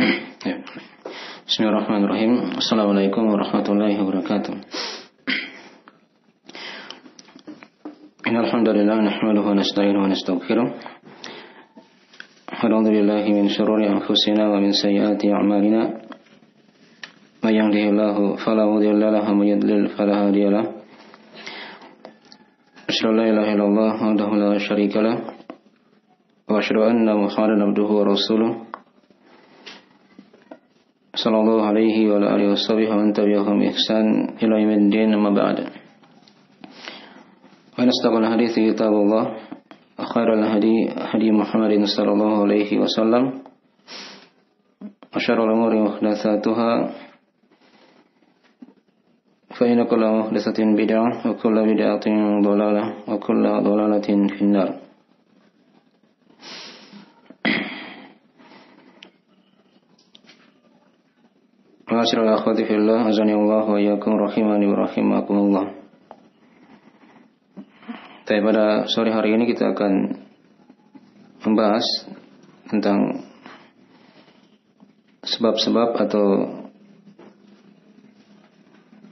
Ya. Bismillahirrahmanirrahim. Assalamualaikum warahmatullahi wabarakatuh. Innal hamdalillah nahmaduhu wa nasta'inuhu wa nastaghfiruh. Wa na'udzu billahi min shururi anfusina wa min sayyiati a'malina. May yahdihillahu fala mudilla lahu wa may yudlil fala hadiya lahu. Asyhadu an la ilaha illallah wahdahu la syarika lahu wa asyhadu anna Muhammadan abduhu wa rasuluh. Sallallahu alaihi wa ala alihi washabihi wa man tabi'ahum bi ihsan ila yaumiddin, amma ba'd. Wa nastaqul hadithi kitabullah wa khairal hadi hadi Muhammadin sallallahu alaihi wasallam wa syarrul umuri muhdatsatuha fa inna kulla muhdatsatin bid'ah wa kulla bid'atin dhalalah wa kulla dhalalatin finnar. Ma'asyiral akhwati fillah, azanillah wa iyyakum rahimani wa rahimakumullah. Pada sore hari ini kita akan membahas tentang sebab-sebab atau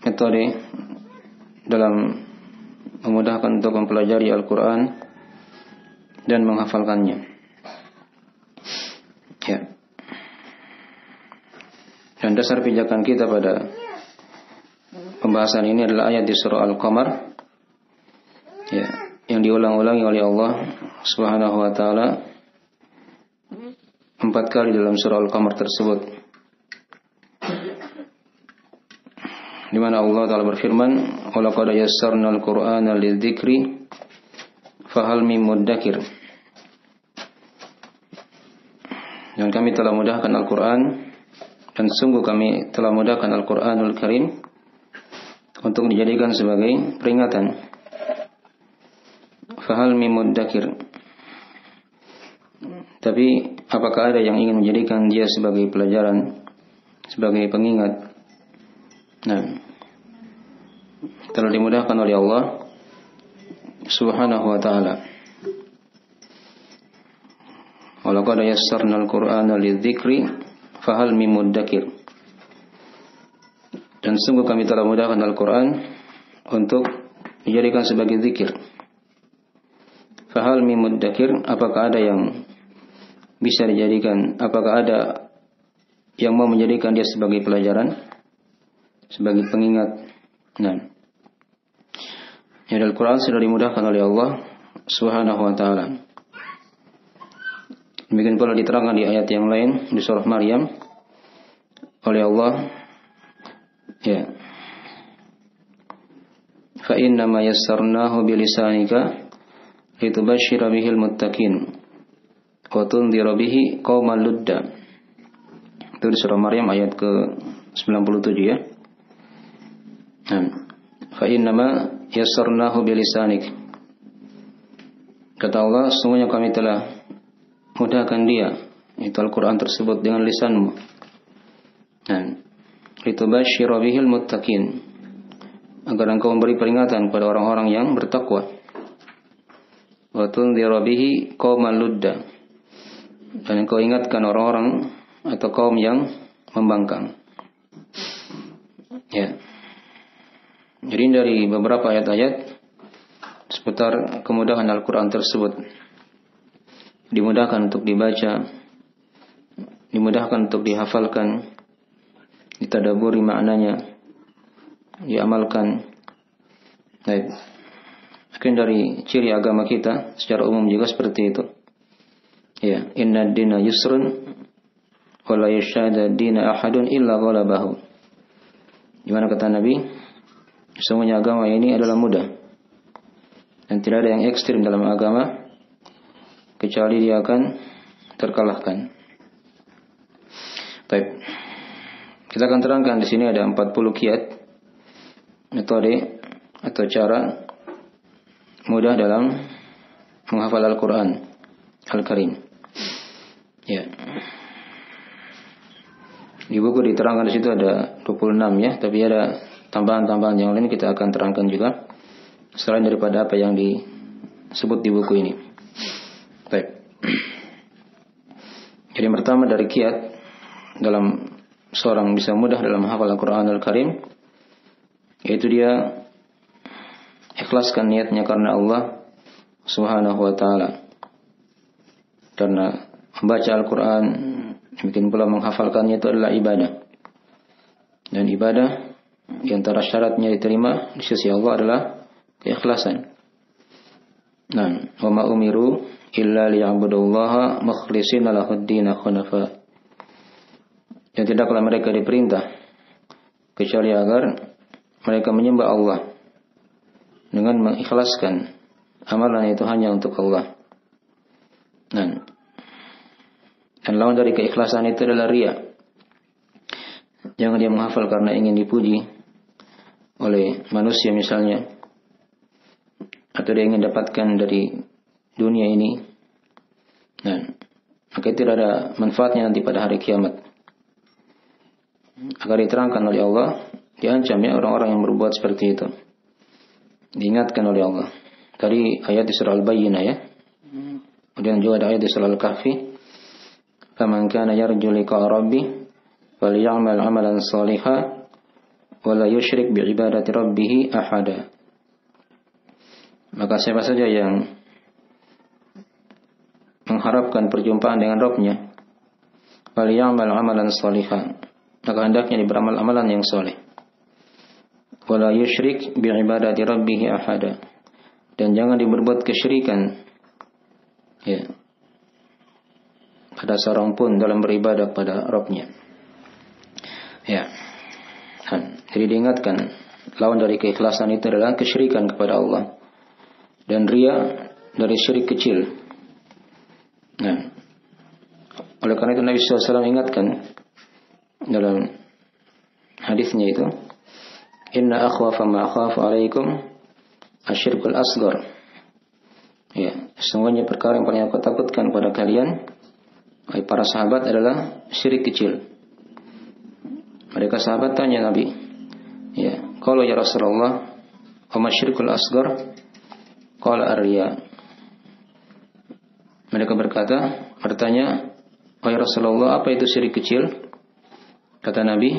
metode dalam memudahkan untuk mempelajari Al-Quran dan menghafalkannya. Ya. Dan dasar pijakan kita pada pembahasan ini adalah ayat di surah Al-Qamar, ya, yang diulang-ulangi oleh Allah Subhanahu wa taala 4 kali dalam surah Al-Qamar tersebut, di mana Allah taala berfirman, "Wa laqad yassarnal Qur'ana lidzikri fahal mim muddakir." Dan kami telah mudahkan Al-Quran, dan sungguh kami telah mudahkan Al-Quranul Karim untuk dijadikan sebagai peringatan. Fahal mim muddakir. Tapi apakah ada yang ingin menjadikan dia sebagai pelajaran, sebagai pengingat? Nah, telah dimudahkan oleh Allah Subhanahu wa taala. Wa laqad yassarnal Qur'ana lidzikri fahal mim muddakir. Dan sungguh kami telah mudahkan Al-Quran untuk dijadikan sebagai zikir. Fahal mim muddakir, apakah ada yang bisa dijadikan, apakah ada yang mau menjadikan dia sebagai pelajaran, sebagai pengingat? Nah, ya, Al-Quran sudah dimudahkan oleh Allah Subhanahu wa ta'ala. Demikian pula diterangkan di ayat yang lain di surah Maryam oleh Allah, ya, fa inna ma yassarnahu bilisanika litubashshira bihil muttaqin wa tunzira bihi qauman ludda. Itu di surah Maryam ayat ke-97, ya. Fa inna ma yassarnahu bilisanik. Kata Allah, sungguhnya kami telah mudahkan dia, itu Al-Quran tersebut, dengan lisanmu. Dan litubashshira bihil muttaqin, agar engkau memberi peringatan kepada orang-orang yang bertakwa. Wa tunzira bihi qauman ludda, dan engkau ingatkan orang-orang atau kaum yang membangkang. Ya. Jadi dari beberapa ayat-ayat seputar kemudahan Al-Quran tersebut, dimudahkan untuk dibaca, dimudahkan untuk dihafalkan, ditadaburi maknanya, diamalkan. Baik. Mungkin dari ciri agama kita secara umum juga seperti itu. Ya, inna ad-dina yusrun wa la yashhadu ad-dina ahadun illa ghalabahu. Di mana kata Nabi, semuanya agama ini adalah mudah dan tidak ada yang ekstrim dalam agama kecuali dia akan terkalahkan. Baik. Kita akan terangkan di sini ada 40 kiat, metode atau cara mudah dalam menghafal Al-Quran Al-Karim. Ya. Di buku diterangkan di situ ada 26, ya, tapi ada tambahan-tambahan yang lain kita akan terangkan juga selain daripada apa yang disebut di buku ini. Baik. Jadi yang pertama dari kiat dalam seorang bisa mudah dalam menghafal Al-Quran Al-Karim, yaitu dia ikhlaskan niatnya karena Allah Subhanahu wa ta'ala. Karena membaca Al-Quran, demikian pula menghafalkannya itu adalah ibadah. Dan ibadah di antara syaratnya diterima di sisi Allah adalah keikhlasan. Nah, wa ma umiru illa liya'budullaha mukhlishina lahud-din hunafa. Dan tidaklah mereka diperintah kecuali agar mereka menyembah Allah dengan mengikhlaskan amalan itu hanya untuk Allah. Nah, dan lawan dari keikhlasan itu adalah riya. Jangan dia menghafal karena ingin dipuji oleh manusia misalnya, atau dia ingin dapatkan dari dunia ini. Nah, maka tidak ada manfaatnya nanti pada hari kiamat. Agar diterangkan oleh Allah, diancam ya orang-orang yang berbuat seperti itu. Diingatkan oleh Allah. Tadi ayat di surah Al-Bayyinah ya. Kemudian juga ada ayat di surah Al-Kahfi. Faman kana yarju liqa'a rabbih falyamal 'amalan shalihan wa la yusyrik bi'ibadati rabbih ahada. Maka siapa saja yang mengharapkan perjumpaan dengan Rabb-Nya, falyamal 'amalan shalihan, maka hendaknya beramal amalan yang soleh. Wa la yusyrik bi'ibadati rabbih ahada, dan jangan diberbuat kesyirikan ya pada seorang pun dalam beribadah pada Rabb-Nya. Ya. Jadi diingatkan lawan dari keikhlasan itu adalah kesyirikan kepada Allah. Dan riya dari syirik kecil. Nah, oleh karena itu Nabi SAW ingatkan dalam hadisnya itu, inna akhwafa ma akhafu alaikum asyirkul asghar. Ya, sesungguhnya perkara yang paling aku takutkan pada kalian, para sahabat, adalah syirik kecil. Mereka sahabat tanya Nabi, ya, kalau ya Rasulullah, wa syirkul asghar? Qala ar-riya. Mereka bertanya, oh ya Rasulullah, apa itu syirik kecil? Kata Nabi,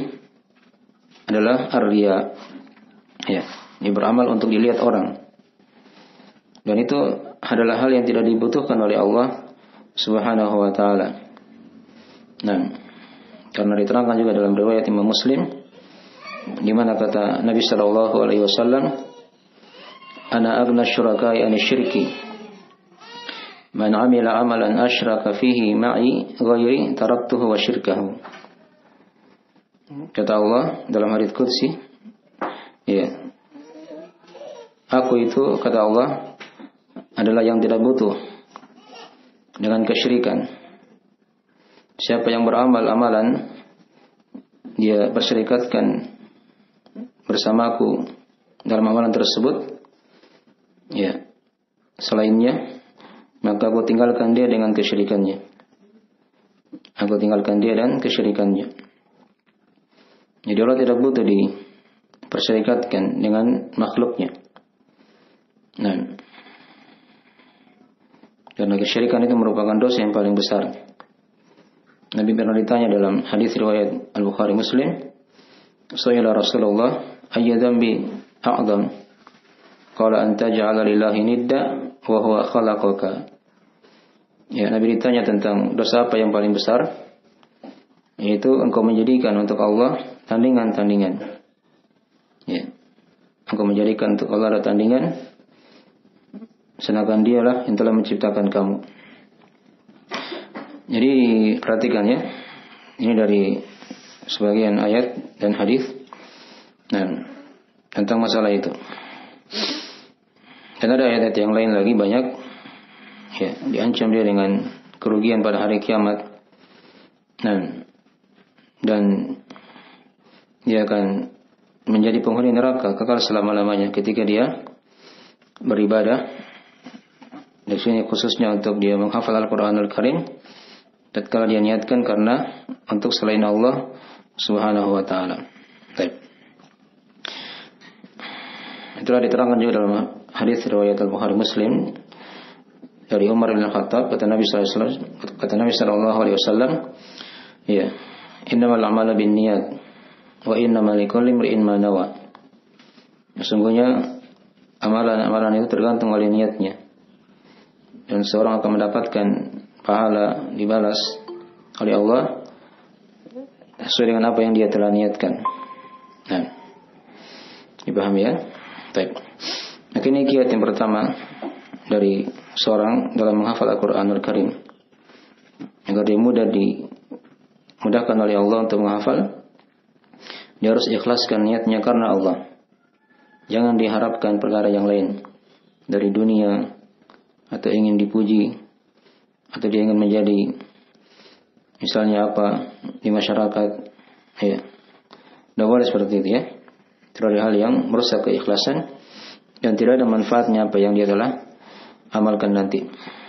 adalah ar-riya. Ya, ini beramal untuk dilihat orang. Dan itu adalah hal yang tidak dibutuhkan oleh Allah Subhanahu wa ta'ala. Nah, karena diterangkan juga dalam riwayat Imam Muslim, di mana kata Nabi sallallahu alaihi wasallam, ana aghna syuraka'i an syirki man 'amila 'amalan asyraka fihi ma'i ghairi taraktuhu wa syirkahu. Kata Allah dalam hadits qudsi, ya, aku itu, kata Allah, adalah yang tidak butuh dengan kesyirikan. Siapa yang beramal amalan, dia bersyirikatkan bersamaku dalam amalan tersebut, ya, selainnya, maka aku tinggalkan dia dengan kesyirikannya. Aku tinggalkan dia dan kesyirikannya. Jadi Allah tidak butuh dipersyirikatkan dengan makhluknya. Nah, karena kesyirikan itu merupakan dosa yang paling besar. Nabi pernah ditanya dalam hadis riwayat Al-Bukhari Muslim, "Sa'ila Rasulullah, ayya dhanbi a'zam?" Qala an taj'ala lillahi nidda wa huwa khalaqaka. Ya, Nabi ditanya tentang dosa apa yang paling besar, yaitu engkau menjadikan untuk Allah tandingan-tandingan. Ya. Engkau menjadikan untuk Allah ada tandingan, sedangkan Dialah yang telah menciptakan kamu. Jadi perhatikan ya, ini dari sebagian ayat dan hadis, nah, tentang masalah itu. Dan ada ayat-ayat yang lain lagi banyak, ya, diancam dia dengan kerugian pada hari kiamat. Nah, dan dia akan menjadi penghuni neraka kekal selama-lamanya ketika dia beribadah. Di sini khususnya untuk dia menghafal Al-Quranul Karim, tatkala dia niatkan karena untuk selain Allah Subhanahu wa ta'ala. Baik. Itulah diterangkan juga dalam hadis riwayat Al-Bukhari Muslim dari Umar bin Khattab, kata Nabi sallallahu alaihi wasallam, ya, innamal a'malu binniyat wa innamal likulli imri'in ma nawa. Sesungguhnya amalan-amalan itu tergantung oleh niatnya. Dan seorang akan mendapatkan pahala dibalas oleh Allah sesuai dengan apa yang dia telah niatkan. Nah, dipahami ya? Baik. Nah, ini kiat yang pertama dari seorang dalam menghafal Al-Quranul Karim. Agar dia dimudahkan oleh Allah untuk menghafal, dia harus ikhlaskan niatnya karena Allah. Jangan diharapkan perkara yang lain dari dunia, atau ingin dipuji, atau dia ingin menjadi misalnya apa di masyarakat, ya. Tidak boleh seperti itu ya. Itu adalah hal yang merusak keikhlasan dan tidak ada manfaatnya apa yang dia telah amalkan nanti.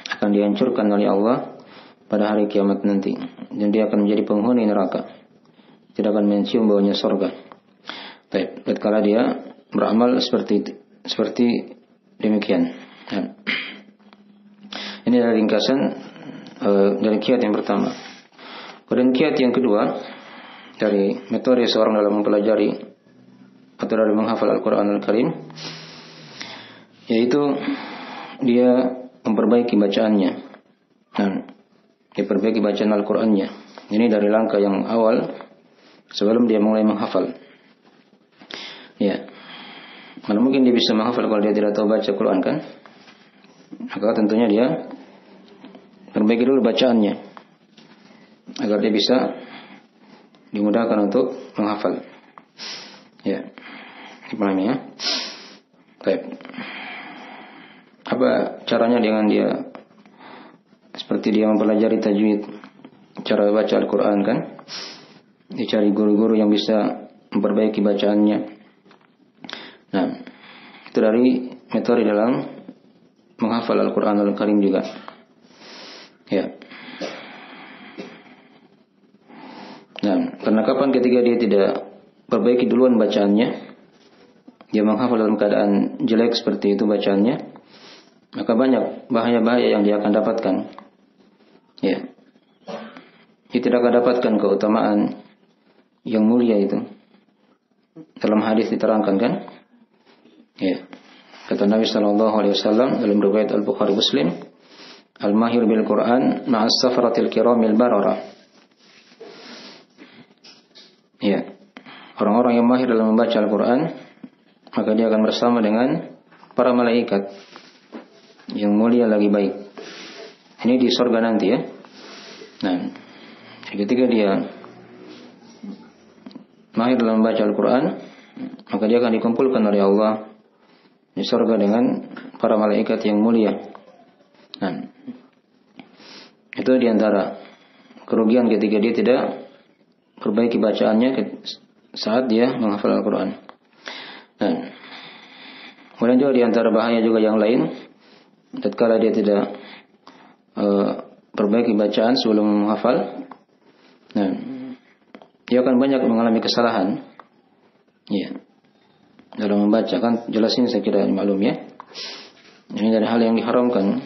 Akan dihancurkan oleh Allah pada hari kiamat nanti, dan dia akan menjadi penghuni neraka. Tidak akan mencium baunya surga. Baik, tatkala dia beramal seperti demikian. Ya. Ini adalah ringkasan dari kiat yang pertama. Kemudian kiat yang kedua dari metode seorang dalam mempelajari atau dalam menghafal Al-Quran Al-Karim, yaitu dia memperbaiki bacaannya. Diperbaiki bacaan Al-Qurannya. Ini dari langkah yang awal sebelum dia mulai menghafal. Ya, mana mungkin dia bisa menghafal kalau dia tidak tahu baca Quran kan? Maka tentunya dia perbaiki dulu bacaannya agar dia bisa dimudahkan untuk menghafal. Ya, dipahami ya. Baik. Apa caranya dengan dia seperti dia mempelajari tajwid, cara baca Al-Quran kan? Dicari guru-guru yang bisa memperbaiki bacaannya. Nah, itu dari metode dalam menghafal Al-Quran Al-Karim juga. Ya. Nah, karena kapan ketika dia tidak perbaiki duluan bacaannya, dia menghafal dalam keadaan jelek seperti itu bacaannya, maka banyak bahaya-bahaya yang dia akan dapatkan. Ya. Dia tidak akan dapatkan keutamaan yang mulia itu. Dalam hadis diterangkan kan? Ya. Kata Nabi SAW dalam riwayat Al-Bukhari Muslim, Al-mahir bil Quran ma'as safaratil kiramil barara. Ya. Orang-orang yang mahir dalam membaca Al-Quran, maka dia akan bersama dengan para malaikat yang mulia lagi baik. Ini di surga nanti ya. Nah, ketika dia mahir dalam membaca Al-Quran, maka dia akan dikumpulkan oleh Allah di surga dengan para malaikat yang mulia. Nah, itu diantara kerugian ketika dia tidak perbaiki bacaannya saat dia menghafal Al-Quran. Nah, kemudian juga diantara bahaya juga yang lain, tatkala dia tidak perbaiki bacaan sebelum menghafal, nah, dia akan banyak mengalami kesalahan. Ya. Dalam membaca kan jelas ini saya kira maklum ya. Ini dari hal yang diharamkan.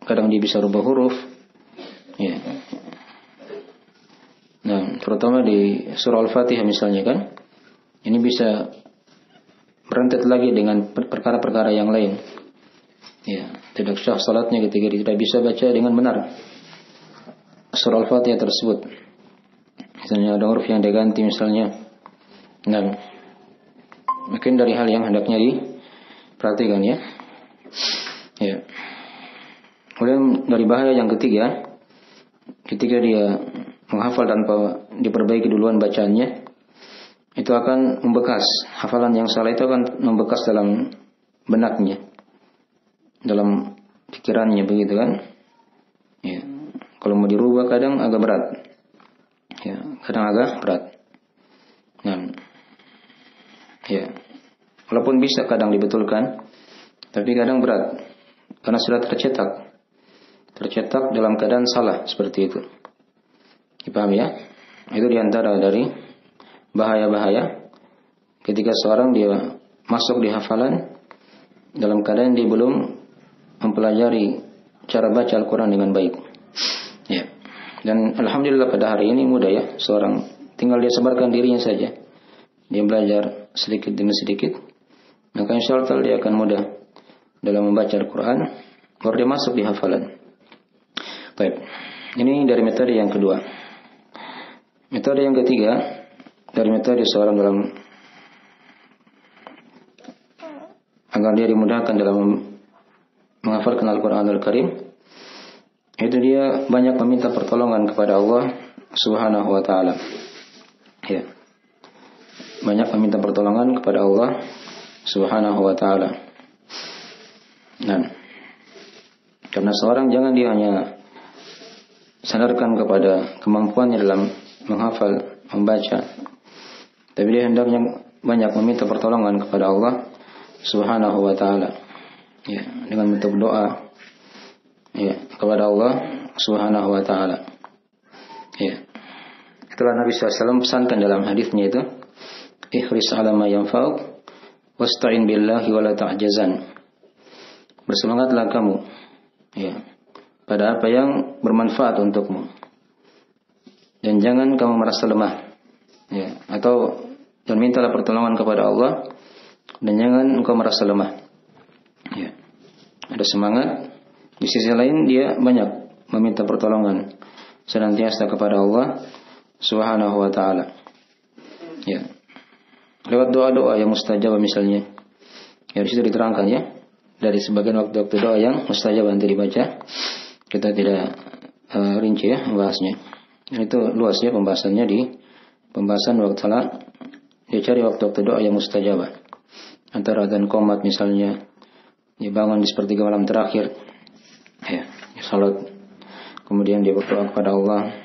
Kadang dia bisa rubah huruf. Ya. Nah, terutama di surah Al-Fatihah misalnya kan, ini bisa berentet lagi dengan perkara-perkara yang lain. Ya, tidak sah salatnya ketika dia tidak bisa baca dengan benar surah Al-Fatihah tersebut. Misalnya ada huruf yang diganti misalnya. Nah, mungkin dari hal yang hendaknya diperhatikan ya. Ya. Kemudian dari bahaya yang ketiga, ketika dia menghafal tanpa diperbaiki duluan bacaannya, itu akan membekas. Hafalan yang salah itu akan membekas dalam benaknya, dalam pikirannya begitu kan. Ya. Kalau mau dirubah kadang agak berat. Ya, kadang agak berat. Nah, ya, walaupun bisa kadang dibetulkan, tapi kadang berat karena sudah tercetak dalam keadaan salah seperti itu. Dipahami ya? Itu diantara dari bahaya-bahaya ketika seorang dia masuk di hafalan dalam keadaan dia belum mempelajari cara baca Al-Quran dengan baik. Ya. Dan alhamdulillah pada hari ini mudah ya, seorang tinggal dia sebarkan dirinya saja. Dia belajar sedikit demi sedikit, maka insya Allah dia akan mudah dalam membaca Al-Quran, baru dia masuk di hafalan. Baik, ini dari metode yang kedua. Metode yang ketiga, dari metode seorang dalam agar dia dimudahkan dalam menghafalkan Al-Quran Al-Karim, itu dia banyak meminta pertolongan kepada Allah Subhanahu wa Ta'ala. Ya. Banyak meminta pertolongan kepada Allah Subhanahu wa Ta'ala. Nah, karena seorang jangan dia hanya sandarkan kepada kemampuannya dalam menghafal, membaca, tapi dia hendaknya banyak meminta pertolongan kepada Allah Subhanahu wa Ta'ala. Ya, dengan bentuk doa ya, kepada Allah Subhanahu wa Ta'ala. Ya. Itulah Nabi SAW pesankan dalam hadisnya itu, ihris ala ma yanfa'uk wasta'in billahi wa la ta'jazan. Bersemangatlah kamu ya, pada apa yang bermanfaat untukmu, dan jangan kamu merasa lemah ya, atau dan mintalah pertolongan kepada Allah dan jangan engkau merasa lemah ya. Ada semangat. Di sisi lain dia banyak meminta pertolongan senantiasa kepada Allah Subhanahu wa Ta'ala. Ya. Lewat doa-doa yang mustajab misalnya. Ya, di situ diterangkan ya, dari sebagian waktu-waktu doa yang mustajab nanti dibaca. Kita tidak rinci ya membahasnya. Itu luas ya pembahasannya di pembahasan waktu salat. Dia cari waktu-waktu doa yang mustajab. Antara adzan qomat misalnya, dia bangun di sepertiga malam terakhir. Ya, salat, kemudian dia berdoa kepada Allah,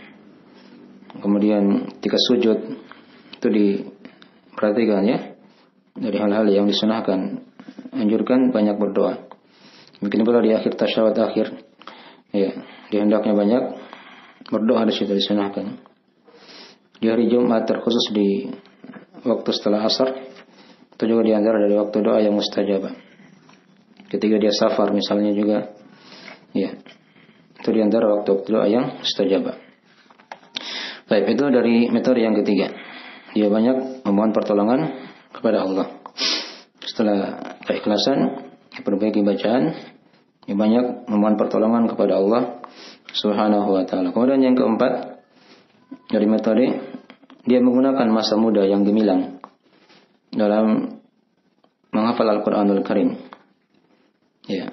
kemudian ketika sujud itu diperhatikan ya, dari hal-hal yang disunahkan, anjurkan banyak berdoa. Mungkin pula di akhir tasyahud akhir, ya, dia hendaknya banyak berdoa, di situ disunahkan. Di hari Jumat terkhusus di waktu setelah asar, itu juga di antara dari waktu doa yang mustajab. Ketika dia safar misalnya juga. Ya, itu di antara waktu doa yang mustajab. Baik, itu dari metode yang ketiga. Dia banyak memohon pertolongan kepada Allah. Setelah keikhlasan, perbaiki bacaan, dia banyak memohon pertolongan kepada Allah Subhanahu wa Ta'ala. Kemudian yang keempat dari metode, dia menggunakan masa muda yang gemilang dalam menghafal Al-Quranul Karim. Ya.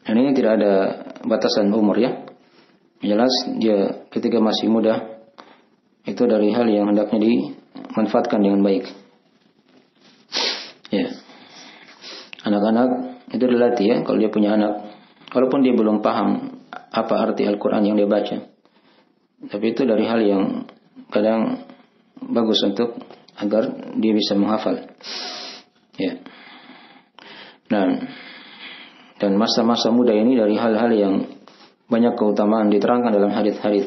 Dan ini tidak ada batasan umur ya. Jelas dia ketika masih muda itu dari hal yang hendaknya dimanfaatkan dengan baik. Ya. Anak-anak itu dilatih ya, kalau dia punya anak, walaupun dia belum paham apa arti Al-Quran yang dia baca, tapi itu dari hal yang kadang bagus untuk agar dia bisa menghafal. Ya. Nah, dan masa-masa muda ini dari hal-hal yang banyak keutamaan diterangkan dalam hadis-hadis,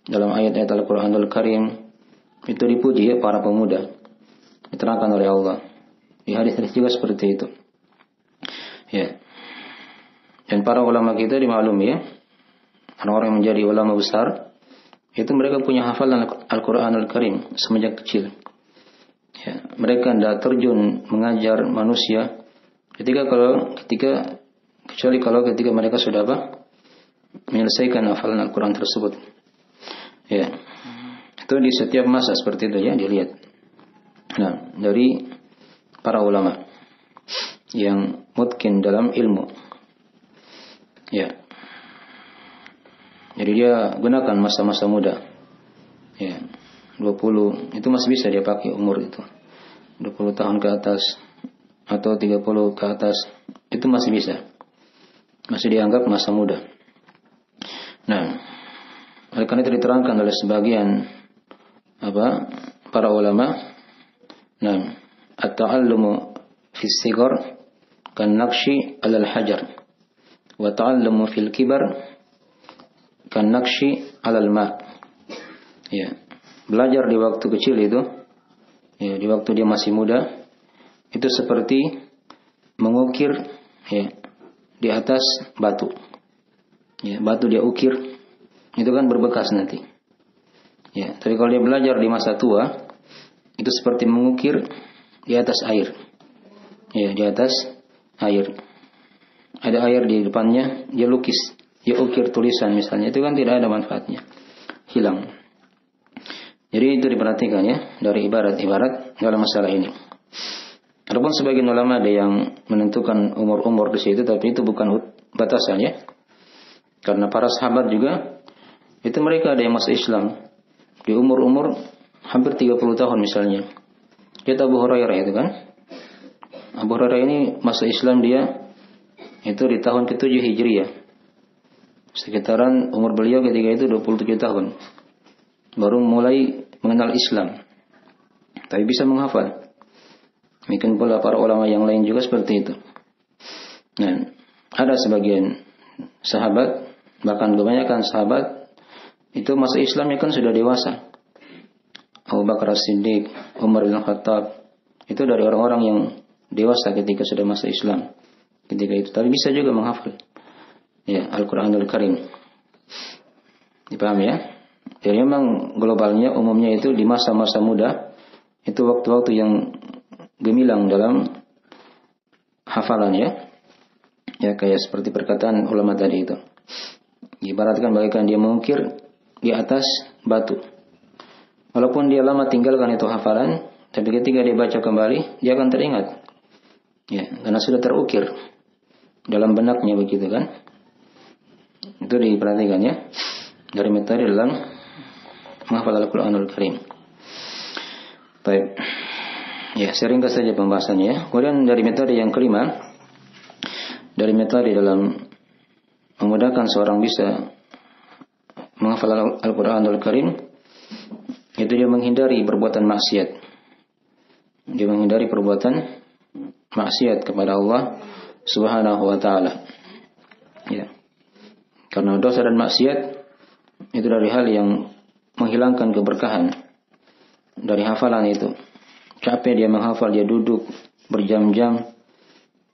dalam ayat-ayat Al-Quranul Karim itu dipuji ya para pemuda, diterangkan oleh Allah. Di hadis-hadis juga seperti itu. Ya. Dan para ulama kita dimaklumi ya, orang-orang yang menjadi ulama besar itu mereka punya hafalan Al-Quranul Karim semenjak kecil. Ya. Mereka tidak terjun mengajar manusia kecuali kalau ketika mereka sudah menyelesaikan hafalan Al-Quran tersebut. Ya, itu di setiap masa seperti itu ya dilihat. Nah, dari para ulama yang mutkin dalam ilmu. Ya. Jadi dia gunakan masa-masa muda. Ya. 20 itu masih bisa dia pakai umur itu. 20 tahun ke atas atau 30 ke atas itu masih bisa. Masih dianggap masa muda. Nah, oleh karena itu diterangkan oleh sebagian para ulama, nah, at-ta'allumu fi sigar kan naqshi 'alal hajar wa ta'allumu fil kibar kan naqshi 'alal ma. Ya, belajar di waktu kecil itu, ya, di waktu dia masih muda, itu seperti mengukir ya di atas batu. Ya, batu dia ukir itu kan berbekas nanti. Ya, tapi kalau dia belajar di masa tua, itu seperti mengukir di atas air. Ya, di atas air. Ada air di depannya, dia lukis, dia ukir tulisan misalnya, itu kan tidak ada manfaatnya. Hilang. Jadi itu diperhatikan ya, dari ibarat-ibarat dalam masalah ini. Adapun sebagian ulama ada yang menentukan umur-umur di situ, tapi itu bukan batasan ya. Karena para sahabat juga, itu mereka ada yang masuk Islam di umur-umur hampir 30 tahun misalnya. Lihat Abu Hurairah itu kan. Abu Hurairah ini masuk Islam dia itu di tahun ke-7 Hijriah. Sekitaran umur beliau ketika itu 27 tahun. Baru mulai mengenal Islam. Tapi bisa menghafal. Mungkin pula para ulama yang lain juga seperti itu. Nah, ada sebagian sahabat, bahkan kebanyakan sahabat itu masuk Islamnya kan sudah dewasa. Abu Bakar As-Siddiq, Umar bin Khattab, itu dari orang-orang yang dewasa ketika sudah masuk Islam. Ketika itu, tapi bisa juga menghafal ya Al-Quranul Karim. Dipahami ya? Jadi memang globalnya, umumnya itu di masa-masa muda, itu waktu-waktu yang gemilang dalam hafalan ya. Ya kayak seperti perkataan ulama tadi itu. Ibaratkan bagaikan dia mengukir di atas batu. Walaupun dia lama tinggalkan itu hafalan, tapi ketika dia baca kembali, dia akan teringat. Ya, karena sudah terukir dalam benaknya begitu kan. Itu diperhatikan ya. Dari metode dalam menghafal Al-Quranul Karim. Baik. Ya, seringkas saja pembahasannya ya. Kemudian dari metode yang kelima, dari metode dalam memudahkan seorang bisa menghafal Al-Quranul Karim, itu dia menghindari perbuatan maksiat. Dia menghindari perbuatan maksiat kepada Allah Subhanahu wa taala. Ya. Karena dosa dan maksiat itu dari hal yang menghilangkan keberkahan dari hafalan itu. Capek dia menghafal, dia duduk berjam-jam,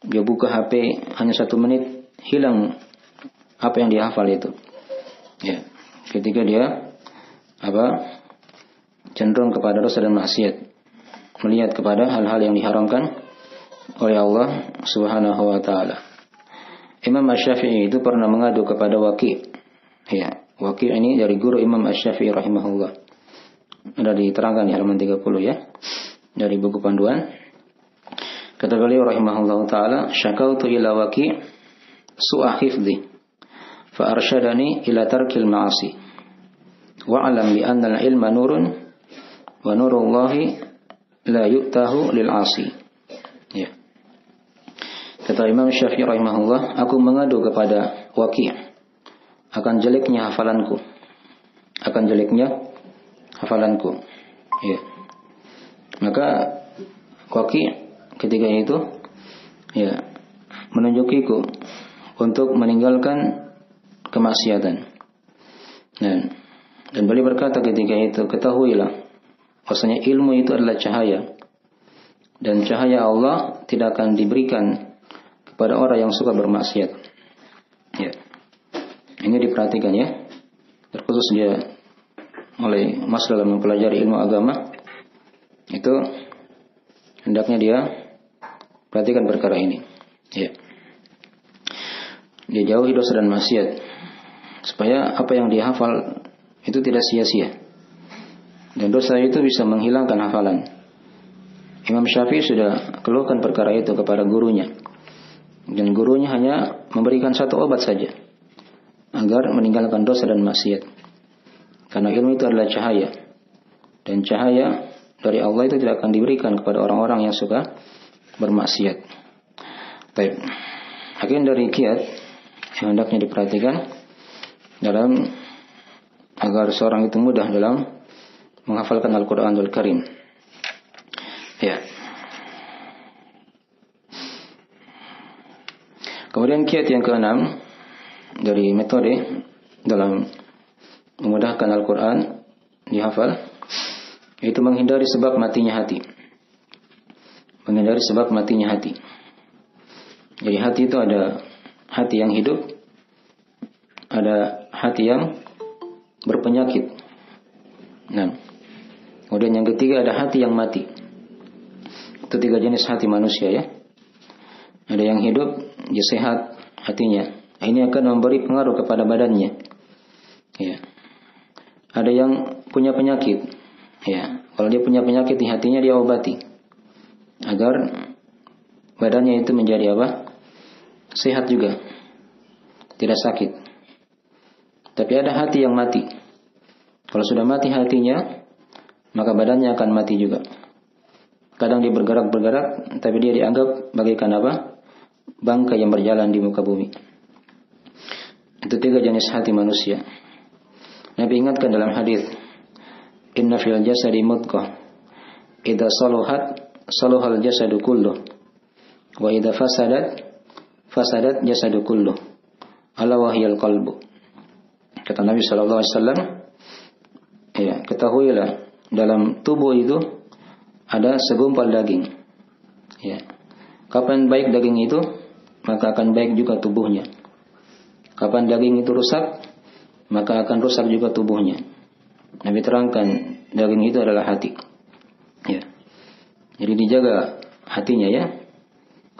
dia buka HP hanya 1 menit, hilang apa yang dia hafal itu. Ya, ketika dia cenderung kepada dosa dan maksiat, melihat kepada hal-hal yang diharamkan oleh Allah Subhanahu wa taala. Imam Asy-Syafi'i itu pernah mengadu kepada Waqi'. Ya, Waqi' ini dari guru Imam Asy-Syafi'i rahimahullah. Ada diterangkan di halaman 30 ya. Dari buku panduan. Kata beliau rahimahullah ta'ala, syakautu ila Waqi' su'a hifdhi fa arsyadani ila tarkil ma'asi wa alam bi anna al-ilma nurun wa nurullahi la yu'tahu lil 'asi. Ya. Kata Imam Syafi'i rahimahullah, aku mengadu kepada Waqi' akan jeleknya hafalanku. Akan jeleknya hafalanku. Ya. Maka Waqi' ketika itu ya menunjukiku untuk meninggalkan kemaksiatan. Dan beliau berkata ketika itu, ketahuilah bahwasanya ilmu itu adalah cahaya, dan cahaya Allah tidak akan diberikan kepada orang yang suka bermaksiat. Ya. Ini diperhatikan ya. Terkhusus dia mulai masuk dalam mempelajari ilmu agama, itu hendaknya dia perhatikan perkara ini. Ya. Dia jauhi dosa dan maksiat supaya apa yang dia hafal itu tidak sia-sia. Dan dosa itu bisa menghilangkan hafalan. Imam Syafi'i sudah keluhkan perkara itu kepada gurunya. Dan gurunya hanya memberikan 1 obat saja agar meninggalkan dosa dan maksiat. Karena ilmu itu adalah cahaya. Dan cahaya dari Allah itu tidak akan diberikan kepada orang-orang yang suka bermaksiat. Baik. Akhirnya dari kiat yang hendaknya diperhatikan dalam agar seorang itu mudah dalam menghafalkan Al-Quranul Karim. Ya. Kemudian kiat yang ke-6 dari metode dalam memudahkan Al-Quran dihafal, yaitu menghindari sebab matinya hati. Menghindari sebab matinya hati. Jadi hati itu ada hati yang hidup, ada hati yang berpenyakit. Nah, kemudian yang ketiga ada hati yang mati. Itu 3 jenis hati manusia ya. Ada yang hidup, dia sehat hatinya. Ini akan memberi pengaruh kepada badannya. Ya. Ada yang punya penyakit. Ya, kalau dia punya penyakit di hatinya dia obati agar badannya itu menjadi apa? Sehat juga. Tidak sakit. Tapi ada hati yang mati. Kalau sudah mati hatinya, maka badannya akan mati juga. Kadang dia bergerak-bergerak, tapi dia dianggap bagaikan apa? Bangkai yang berjalan di muka bumi. Itu 3 jenis hati manusia. Nabi ingatkan dalam hadis, "Inna fil jasadi mudghah, idza saluhat saluhal jasadu kulluh, wa idza fasadat jasadu kulluh, ala wahyal qalbu." Kata Nabi sallallahu alaihi wasallam, ya, ketahuilah dalam tubuh itu ada segumpal daging. Ya. Kapan baik daging itu, maka akan baik juga tubuhnya. Kapan daging itu rusak, maka akan rusak juga tubuhnya. Nabi terangkan daging itu adalah hati. Ya. Jadi dijaga hatinya ya.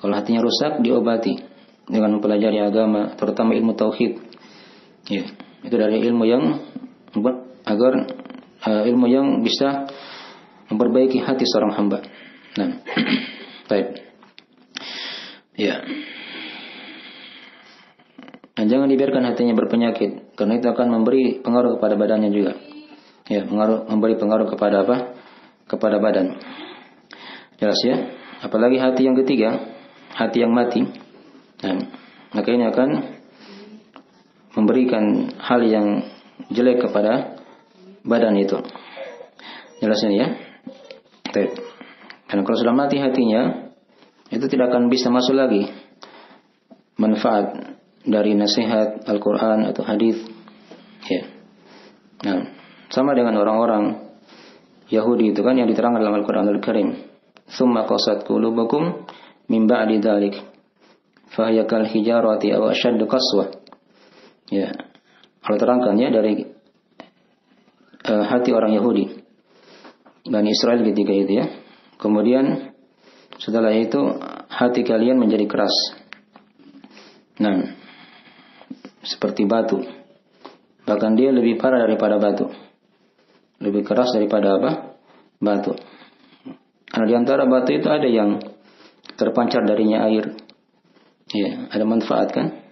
Kalau hatinya rusak, diobati dengan mempelajari agama, terutama ilmu tauhid. Ya. Itu dari ilmu yang ilmu yang bisa memperbaiki hati seorang hamba. Nah, baik. Ya. Dan jangan dibiarkan hatinya berpenyakit, karena itu akan memberi pengaruh kepada badannya juga. Ya, memberi pengaruh kepada apa? Kepada badan. Jelas ya? Apalagi hati yang ketiga, hati yang mati. Nah, maka ini akan memberikan hal yang jelek kepada badan itu. Jelas ini ya? Baik. Karena kalau sudah mati hatinya, itu tidak akan bisa masuk lagi manfaat dari nasihat Al-Quran atau hadis. Ya. Nah, sama dengan orang-orang Yahudi itu kan yang diterangkan dalam Al-Quran Al-Karim. Tsumma qasat qulubukum min ba'di dzalik fa hiya kal hijarati aw ashaddu qaswa. Ya. Allah terangkan ya dari hati orang Yahudi Bani Israel ketika itu ya. Kemudian setelah itu hati kalian menjadi keras. Nah, seperti batu. Bahkan dia lebih parah daripada batu. Lebih keras daripada apa? Batu. Karena di antara batu itu ada yang terpancar darinya air. Ya, ada manfaat kan?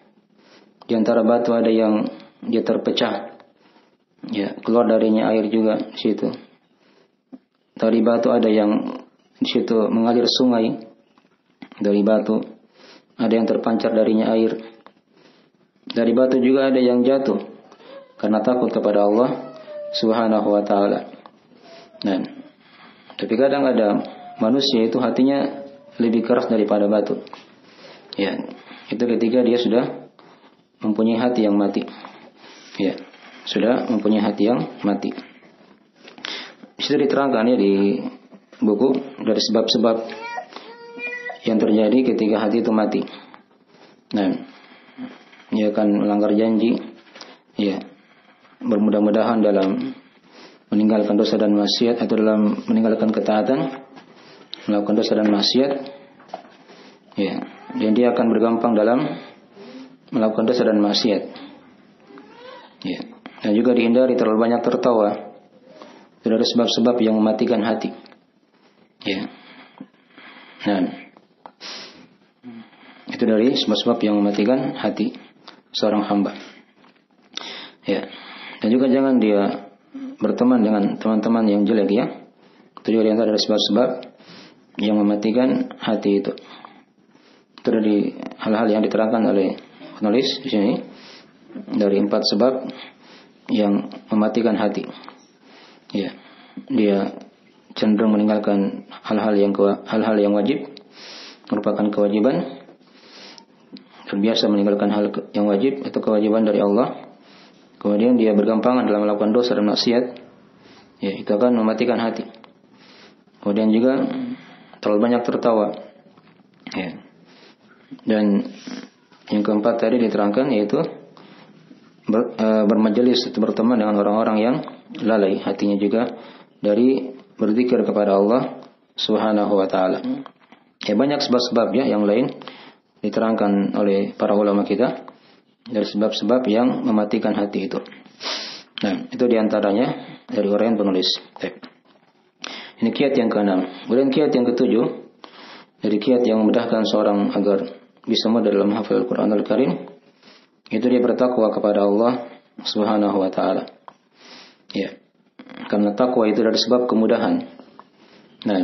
Di antara batu ada yang dia terpecah. Ya, keluar darinya air juga di situ. Dari batu ada yang di situ mengalir sungai. Dari batu ada yang terpancar darinya air. Dari batu juga ada yang jatuh karena takut kepada Allah Subhanahu wa taala. Nah, tapi kadang ada manusia itu hatinya lebih keras daripada batu. Ya, itu ketika dia sudah mempunyai hati yang mati. Ya, sudah mempunyai hati yang mati. Di situ diterangkan ya di buku dari sebab-sebab yang terjadi ketika hati itu mati. Nah, dia akan melanggar janji, ya, bermudah-mudahan dalam meninggalkan dosa dan maksiat atau dalam meninggalkan ketaatan, melakukan dosa dan maksiat, ya, dan dia akan bergampang dalam melakukan dosa dan maksiat, ya, dan juga dihindari terlalu banyak tertawa. Itu dari sebab-sebab yang mematikan hati, ya. Nah, itu dari sebab-sebab yang mematikan hati seorang hamba. Ya. Dan juga jangan dia berteman dengan teman-teman yang jelek ya. Itu juga diantara dari sebab-sebab yang mematikan hati itu. Itu dari hal-hal yang diterangkan oleh penulis di sini dari 4 sebab yang mematikan hati. Ya. Dia cenderung meninggalkan hal-hal yang wajib, merupakan kewajiban. Terbiasa meninggalkan hal yang wajib atau kewajiban dari Allah. Kemudian dia bergampangan dalam melakukan dosa dan maksiat. Ya, itu akan mematikan hati. Kemudian juga terlalu banyak tertawa. Ya. Dan yang keempat tadi diterangkan yaitu bermajelis atau berteman dengan orang-orang yang lalai hatinya juga dari berzikir kepada Allah Subhanahu wa taala. Ya, banyak sebab-sebab ya yang lain diterangkan oleh para ulama kita dari sebab-sebab yang mematikan hati itu. Nah, itu diantaranya dari uraian penulis. Ini kiat yang ke-6. Kemudian kiat yang ke-7 dari kiat yang memudahkan seorang agar bisa mudah dalam menghafal Al-Quran Al-Karim, itu dia bertakwa kepada Allah Subhanahu wa taala. Ya. Karena takwa itu dari sebab kemudahan. Nah,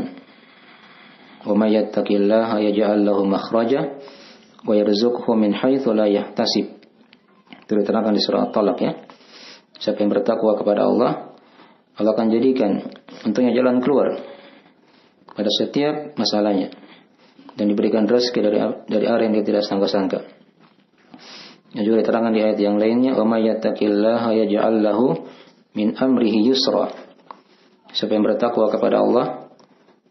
wa may yattaqillaha yaj'al lahu makhraja wa yarzuqhu min haitsu la yahtasib. Itu diterangkan di surah At-Talaq ya. Siapa yang bertakwa kepada Allah, Allah akan jadikan untuknya jalan keluar pada setiap masalahnya dan diberikan rezeki dari arah yang dia tidak sangka-sangka. Yang juga diterangkan di ayat yang lainnya, wa may yattaqillaha yaj'al lahu min amrihi yusra. Siapa yang bertakwa kepada Allah,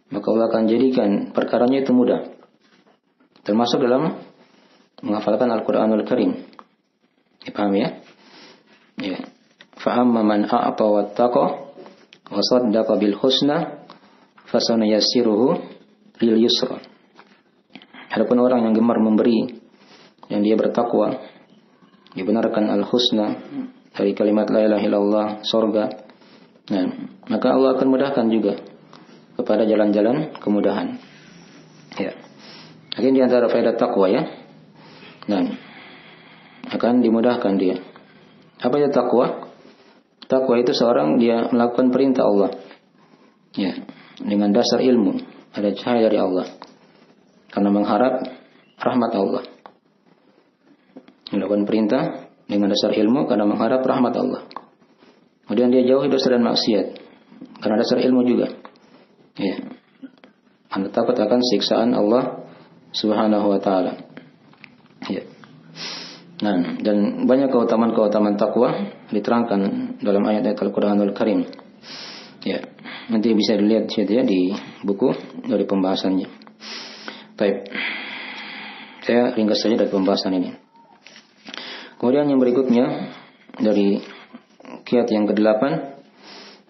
maka Allah akan jadikan perkaranya itu mudah. Termasuk dalam menghafalkan Al-Quranul Karim. Dipahami ya? Ya. Fa'amma man a'ta wattaqa wa saddaqa bil husna fasanuyassiruhu lil yusra. Adapun orang yang gemar memberi, yang dia bertakwa, dibenarkan al-husna dari kalimat la ilaha illallah, surga. Nah, maka Allah akan mudahkan juga kepada jalan-jalan kemudahan. Ya. Mungkin di antara faedah takwa ya. Nah, akan dimudahkan dia. Apa itu takwa? Takwa itu seorang dia melakukan perintah Allah. Ya, dengan dasar ilmu, ada cahaya dari Allah. Karena mengharap rahmat Allah. Melakukan perintah dengan dasar ilmu karena mengharap rahmat Allah. Kemudian dia jauhi dosa dan maksiat karena dasar ilmu juga. Ya. Anda takut akan siksaan Allah Subhanahu wa taala. Ya. Nah, dan banyak keutamaan-keutamaan takwa diterangkan dalam ayat-ayat Al-Quranul Karim. Ya, nanti bisa dilihat ya di buku dari pembahasannya. Baik, saya ringkas saja dari pembahasan ini. Kemudian yang berikutnya dari kiat yang ke-8,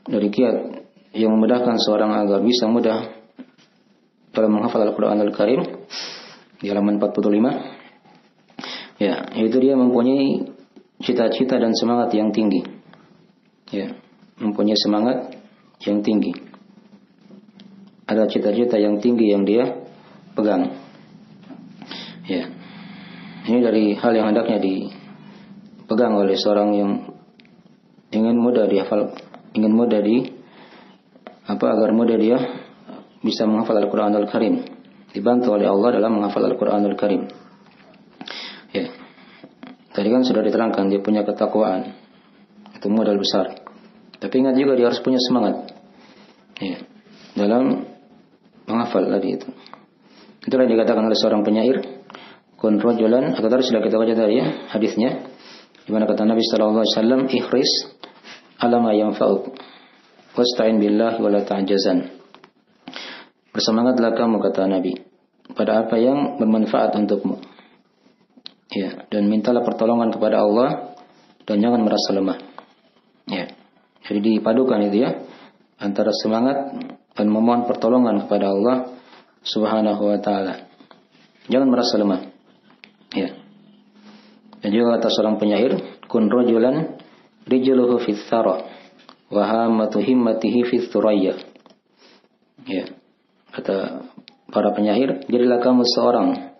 dari kiat yang memudahkan seorang agar bisa mudah dalam menghafal Al-Quranul Karim di halaman 45. Ya, yaitu dia mempunyai cita-cita dan semangat yang tinggi. Ya, mempunyai semangat yang tinggi. Ada cita-cita yang tinggi yang dia pegang. Ya. Ini dari hal yang hendaknya dipegang oleh seorang yang ingin mudah dihafal, agar mudah dia bisa menghafal Al-Quranul Karim. Dibantu oleh Allah dalam menghafal Al-Quranul Karim. Ya, tadi kan sudah diterangkan dia punya ketakwaan, itu modal besar. Tapi ingat juga dia harus punya semangat, ya, dalam menghafal tadi itu. Itulah yang dikatakan oleh seorang penyair, kun rajulan, atau tadi sudah kita baca tadi ya hadisnya, di mana kata Nabi Sallallahu Alaihi Wasallam, ihris ala ma yanfa'uk, wasta'in billah wa la ta'jazan. Bersemangatlah kamu, kata Nabi, pada apa yang bermanfaat untukmu. Ya, dan mintalah pertolongan kepada Allah dan jangan merasa lemah. Ya. Jadi dipadukan itu ya antara semangat dan memohon pertolongan kepada Allah Subhanahu wa taala. Jangan merasa lemah. Ya. Dan juga kata seorang penyair, kun rajulan rijluhu fis thara wa hammatu himmatihi fis thuraya. Ya. Kata para penyair, jadilah kamu seorang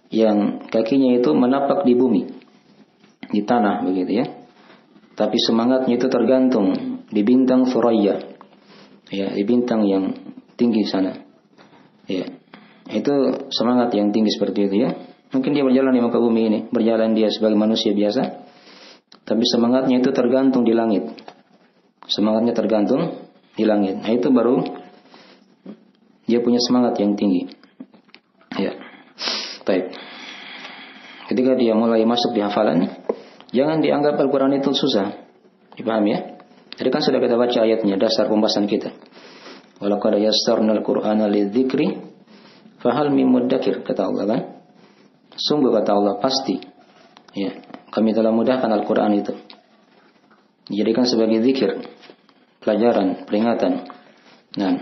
yang kakinya itu menapak di bumi, di tanah begitu ya. Tapi semangatnya itu tergantung di bintang Thuraya. Ya, di bintang yang tinggi sana. Ya. Itu semangat yang tinggi seperti itu ya. Mungkin dia berjalan di muka bumi ini, berjalan dia sebagai manusia biasa, tapi semangatnya itu tergantung di langit. Semangatnya tergantung di langit. Nah, itu baru dia punya semangat yang tinggi. Ya. Baik. Ketika dia mulai masuk di hafalan, jangan dianggap Al-Quran itu susah. Dipahami ya? Jadi kan sudah kita baca ayatnya, dasar pembahasan kita. Walaqad yassarna al-Qur'ana lidzikri fahal min muddakir, kata Allah kan? Sungguh kata Allah pasti. Ya. kami telah mudahkan Al-Quran itu. Dijadikan sebagai zikir, pelajaran, peringatan. Nah,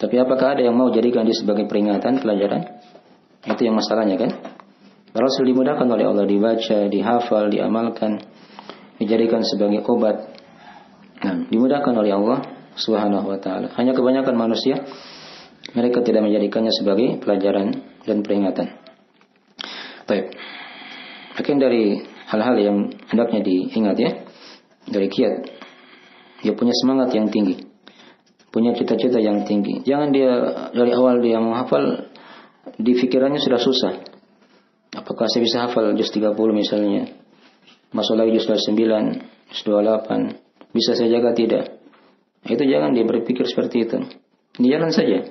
tapi apakah ada yang mau jadikan dia sebagai peringatan, pelajaran? Itu yang masalahnya kan? Kalau sudah dimudahkan oleh Allah, dibaca, dihafal, diamalkan, dijadikan sebagai obat. Nah, dimudahkan oleh Allah Subhanahu wa ta'ala. Hanya kebanyakan manusia, mereka tidak menjadikannya sebagai pelajaran dan peringatan. Baik. Mungkin dari hal-hal yang hendaknya diingat ya, dari kiat, dia punya semangat yang tinggi, punya cita-cita yang tinggi. Jangan dia dari awal dia menghafal, di pikirannya sudah susah. Apakah saya bisa hafal juz 30 misalnya, masuk lagi juz 29, juz 28, bisa saya jaga tidak? Itu jangan dia berpikir seperti itu. Dia jalan saja.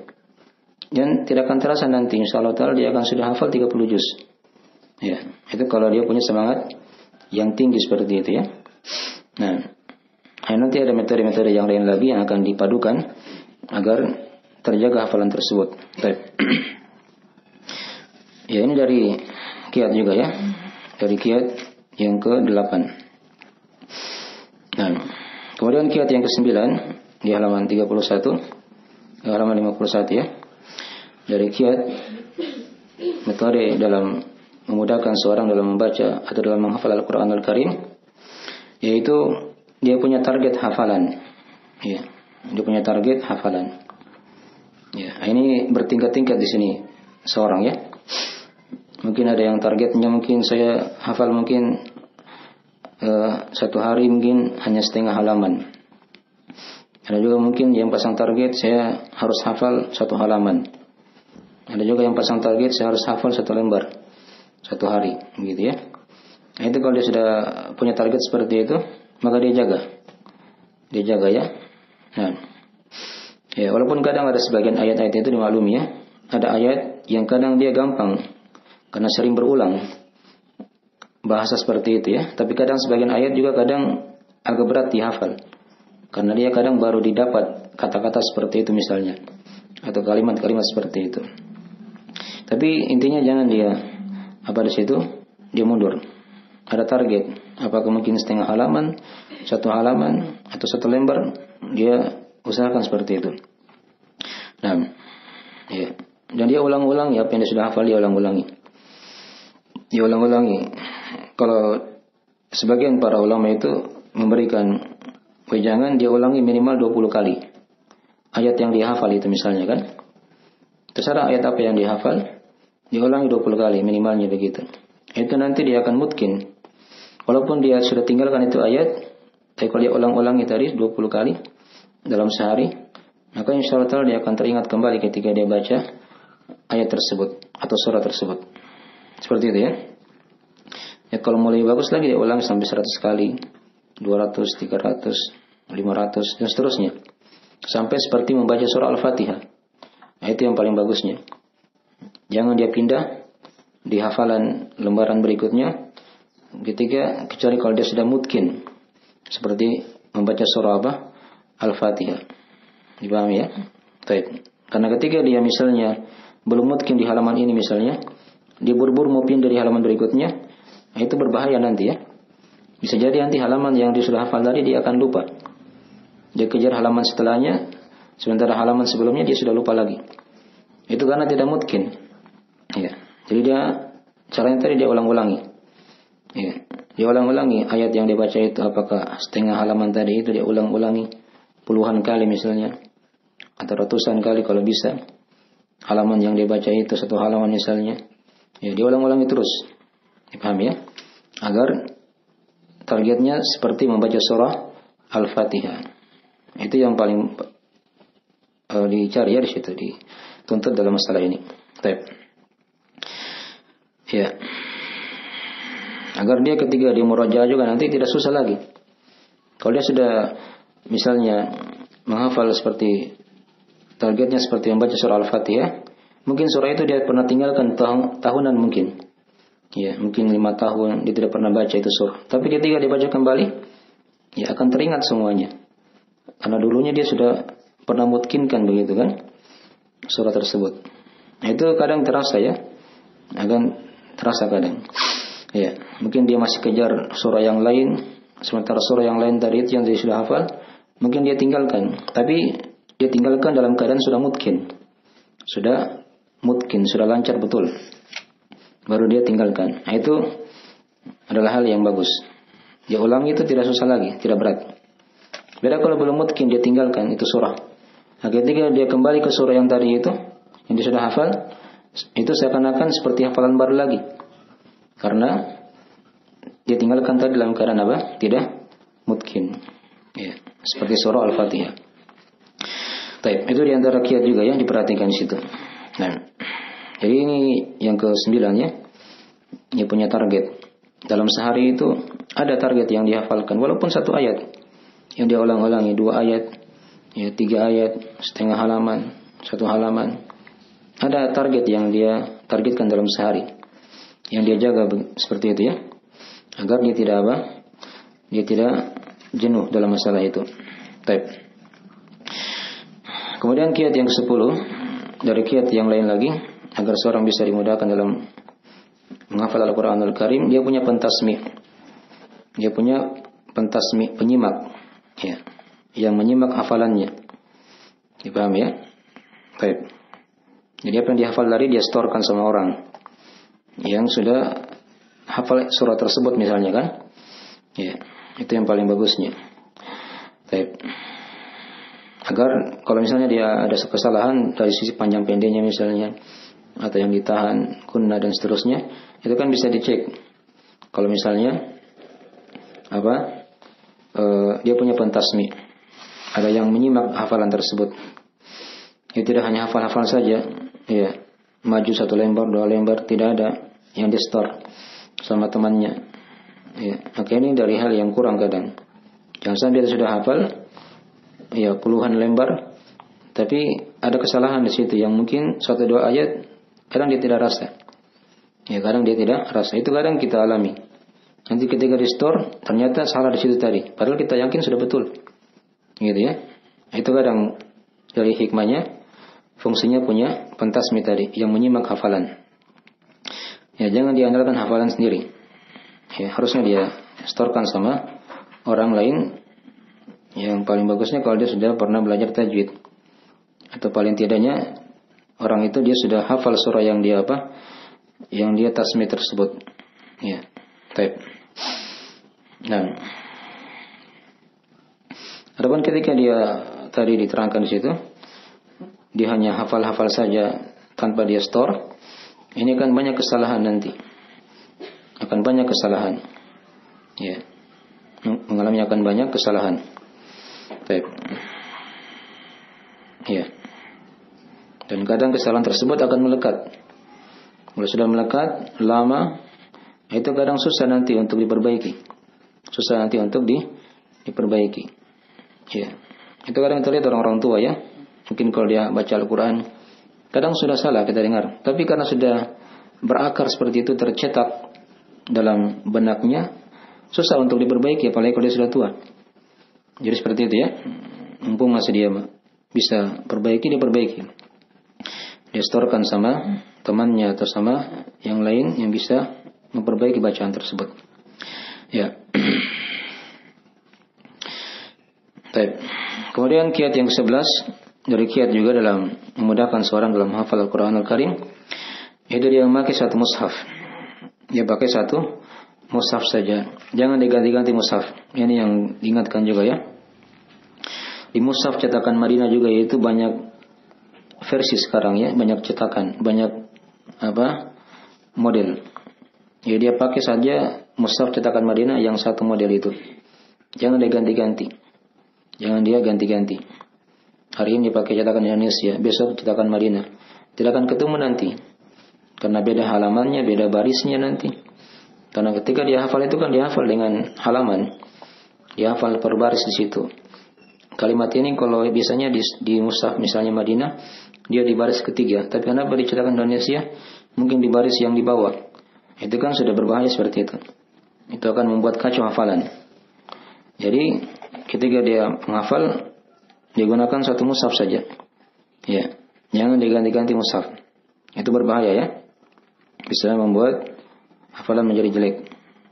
Dan tidak akan terasa nanti insyaallah ta'ala dia akan sudah hafal 30 juz. Ya, itu kalau dia punya semangat yang tinggi seperti itu ya. Nah, nanti ada metode-metode yang lain lagi yang akan dipadukan agar terjaga hafalan tersebut. Baik. Ya, ini dari kiat juga ya. Dari kiat yang ke-8. Nah, kemudian kiat yang ke-9 di halaman 31, halaman 51 ya. Dari kiat metode dalam memudahkan seorang dalam membaca atau dalam menghafal Al-Quran Al-Karim, yaitu dia punya target hafalan. Ya, dia punya target hafalan. Ya, ini bertingkat-tingkat di sini seorang ya. Mungkin ada yang targetnya mungkin saya hafal mungkin satu hari mungkin hanya setengah halaman. Ada juga mungkin yang pasang target saya harus hafal 1 halaman. Ada juga yang pasang target saya harus hafal 1 lembar 1 hari, begitu ya. Nah, itu kalau dia sudah punya target seperti itu, maka dia jaga ya. Nah, ya walaupun kadang ada sebagian ayat-ayat itu dimaklumi ya. Ada ayat yang kadang dia gampang karena sering berulang bahasa seperti itu ya. Tapi kadang sebagian ayat juga kadang agak berat dihafal karena dia kadang baru didapat kata-kata seperti itu misalnya, atau kalimat-kalimat seperti itu. Tapi intinya jangan dia di situ dia mundur. Ada target, apakah mungkin setengah halaman, 1 halaman, atau 1 lembar, dia usahakan seperti itu. Nah, ya. Dan dia ulang-ulang ya, apa yang dia sudah hafal dia ulang-ulangi. Dia ulang-ulangi. Kalau sebagian para ulama itu memberikan wejangan dia ulangi minimal 20 kali. Ayat yang dihafal itu misalnya kan. Terserah ayat apa yang dihafal, diulangi 20 kali minimalnya begitu. Itu nanti dia akan mungkin. Walaupun dia sudah tinggalkan itu ayat, tapi kalau dia ulang-ulangi tadi 20 kali dalam sehari, maka insyaallah ta'ala dia akan teringat kembali ketika dia baca ayat tersebut atau surah tersebut. Seperti itu ya. Ya kalau mau lebih bagus lagi dia ulang sampai 100 kali, 200, 300, 500 dan seterusnya. Sampai seperti membaca surah Al-Fatihah. Nah, itu yang paling bagusnya. Jangan dia pindah di hafalan lembaran berikutnya kecuali kalau dia sudah mungkin seperti membaca surah apa? Al-Fatihah. Dipahami ya? Baik. Karena ketika dia misalnya belum mungkin di halaman ini misalnya, dia buru-buru mau pindah di halaman berikutnya, nah itu berbahaya nanti ya. Bisa jadi nanti halaman yang dia sudah hafal tadi dia akan lupa. Dia kejar halaman setelahnya, sementara halaman sebelumnya dia sudah lupa lagi. Itu karena tidak mungkin. Ya. Jadi caranya tadi dia ulang-ulangi. Ya. Dia ulang-ulangi ayat yang dibaca itu, apakah setengah halaman tadi itu dia ulang-ulangi puluhan kali misalnya, atau ratusan kali kalau bisa. Halaman yang dibaca itu 1 halaman misalnya. Ya, dia ulang-ulangi terus. Dipahami ya? Agar targetnya seperti membaca surah Al-Fatihah. Itu yang paling dicari ya di situ, dituntut dalam masalah ini. Baik. Ya. Agar dia ketika dia murajaah juga nanti tidak susah lagi. Kalau dia sudah misalnya menghafal seperti targetnya seperti membaca surah Al-Fatihah, mungkin surah itu dia pernah tinggalkan tahunan mungkin. Ya, mungkin 5 tahun dia tidak pernah baca itu surah. Tapi ketika dia baca kembali, ya akan teringat semuanya. Karena dulunya dia sudah pernah mutkinkan begitu kan surah tersebut. Nah, itu kadang terasa ya. Akan terasa kadang. Ya, mungkin dia masih kejar surah yang lain, sementara surah yang lain tadi itu yang dia sudah hafal, mungkin dia tinggalkan. Tapi dia tinggalkan dalam keadaan sudah mungkin. Sudah lancar betul. Baru dia tinggalkan. Nah, itu adalah hal yang bagus. Dia ulangi itu tidak susah lagi, tidak berat. Beda kalau belum mungkin dia tinggalkan itu surah. Nah, ketika dia kembali ke surah yang tadi itu, yang dia sudah hafal, itu seakan-akan seperti hafalan baru lagi. Karena dia tinggalkan tadi dalam keadaan apa? Tidak mungkin. Ya, seperti surah Al-Fatihah. Baik, itu di antara kiat juga yang diperhatikan di situ. Nah, jadi ini yang ke-9 ya. Dia punya target. Dalam sehari itu ada target yang dihafalkan walaupun satu ayat yang dia ulang-ulangi, 2 ayat, ya 3 ayat, setengah halaman, 1 halaman. Ada target yang dia targetkan dalam sehari. Yang dia jaga seperti itu ya. Agar dia tidak apa? Dia tidak jenuh dalam masalah itu. Baik. Kemudian kiat yang ke-10 dari kiat yang lain lagi agar seorang bisa dimudahkan dalam menghafal Al-Qur'anul Karim, dia punya pentasmi. Dia punya pentasmi, penyimak ya, yang menyimak hafalannya. Dipaham ya? Baik. Jadi apa yang dihafal tadi dia setorkan sama orang yang sudah hafal surah tersebut misalnya kan? Ya, itu yang paling bagusnya. Baik. Agar kalau misalnya dia ada kesalahan dari sisi panjang pendeknya misalnya, atau yang ditahan, kunna dan seterusnya, itu kan bisa dicek. Kalau misalnya dia punya pentasmi, ada yang menyimak hafalan tersebut. Itu tidak hanya hafal-hafal saja, ya, maju 1 lembar, 2 lembar, tidak ada yang di store sama temannya. Ya, maka ini dari hal yang kurang kadang. Jangan sampai dia sudah hafal ya puluhan lembar, tapi ada kesalahan di situ yang mungkin 1-2 ayat kadang dia tidak rasa. Ya kadang dia tidak rasa. Itu kadang kita alami. Nanti ketika di store ternyata salah di situ tadi. Padahal kita yakin sudah betul. Gitu ya. Itu kadang dari hikmahnya fungsinya punya pentasmi tadi yang menyimak hafalan. Ya jangan diandalkan hafalan sendiri. Ya harusnya dia storekan sama orang lain. Yang paling bagusnya kalau dia sudah pernah belajar tajwid. Atau paling tidaknya orang itu dia sudah hafal surah yang dia yang dia tasmi tersebut. Ya. Baik. Nah. Adapun ketika dia tadi diterangkan di situ, dia hanya hafal-hafal saja tanpa dia store, ini kan banyak kesalahan nanti. Akan banyak kesalahan. Ya. Mengalami akan banyak kesalahan. Baik. Ya. Dan kadang kesalahan tersebut akan melekat. Kalau sudah melekat lama, itu kadang susah nanti untuk diperbaiki. Susah nanti untuk diperbaiki. Ya. Itu kadang kita lihat orang-orang tua ya. Mungkin kalau dia baca Al-Quran, kadang sudah salah kita dengar. Tapi karena sudah berakar seperti itu, tercetak dalam benaknya, susah untuk diperbaiki, apalagi kalau dia sudah tua. Jadi seperti itu ya. Mumpung masih dia bisa perbaiki, dia perbaiki. Dia storekan sama temannya atau sama yang lain yang bisa memperbaiki bacaan tersebut. Ya. Baik. Kemudian kiat yang ke-11 dari kiat juga dalam memudahkan seorang dalam hafal Al-Quran Al-Karim, yaitu dia memakai 1 mushaf. Dia pakai 1 mushaf saja. Jangan diganti-ganti mushaf. Ini yang diingatkan juga ya. Di mushaf cetakan Madinah juga yaitu banyak versi sekarang ya, banyak cetakan, banyak model. Ya dia pakai saja mushaf cetakan Madinah yang 1 model itu. Jangan diganti-ganti. Jangan dia ganti-ganti. Hari ini pakai cetakan Indonesia, besok cetakan Madinah. Tidak akan ketemu nanti. Karena beda halamannya, beda barisnya nanti. Karena ketika dia hafal itu kan dia hafal dengan halaman. Dia hafal per baris di situ. Kalimat ini kalau biasanya di mushaf misalnya Madinah, dia di baris ketiga. Tapi kenapa di cetakan Indonesia mungkin di baris yang di bawah. Itu kan sudah berbahaya seperti itu. Itu akan membuat kacau hafalan. Jadi ketika dia menghafal, dia gunakan 1 mushaf saja. Ya, jangan diganti-ganti mushaf. Itu berbahaya ya. Bisa membuat hafalan menjadi jelek.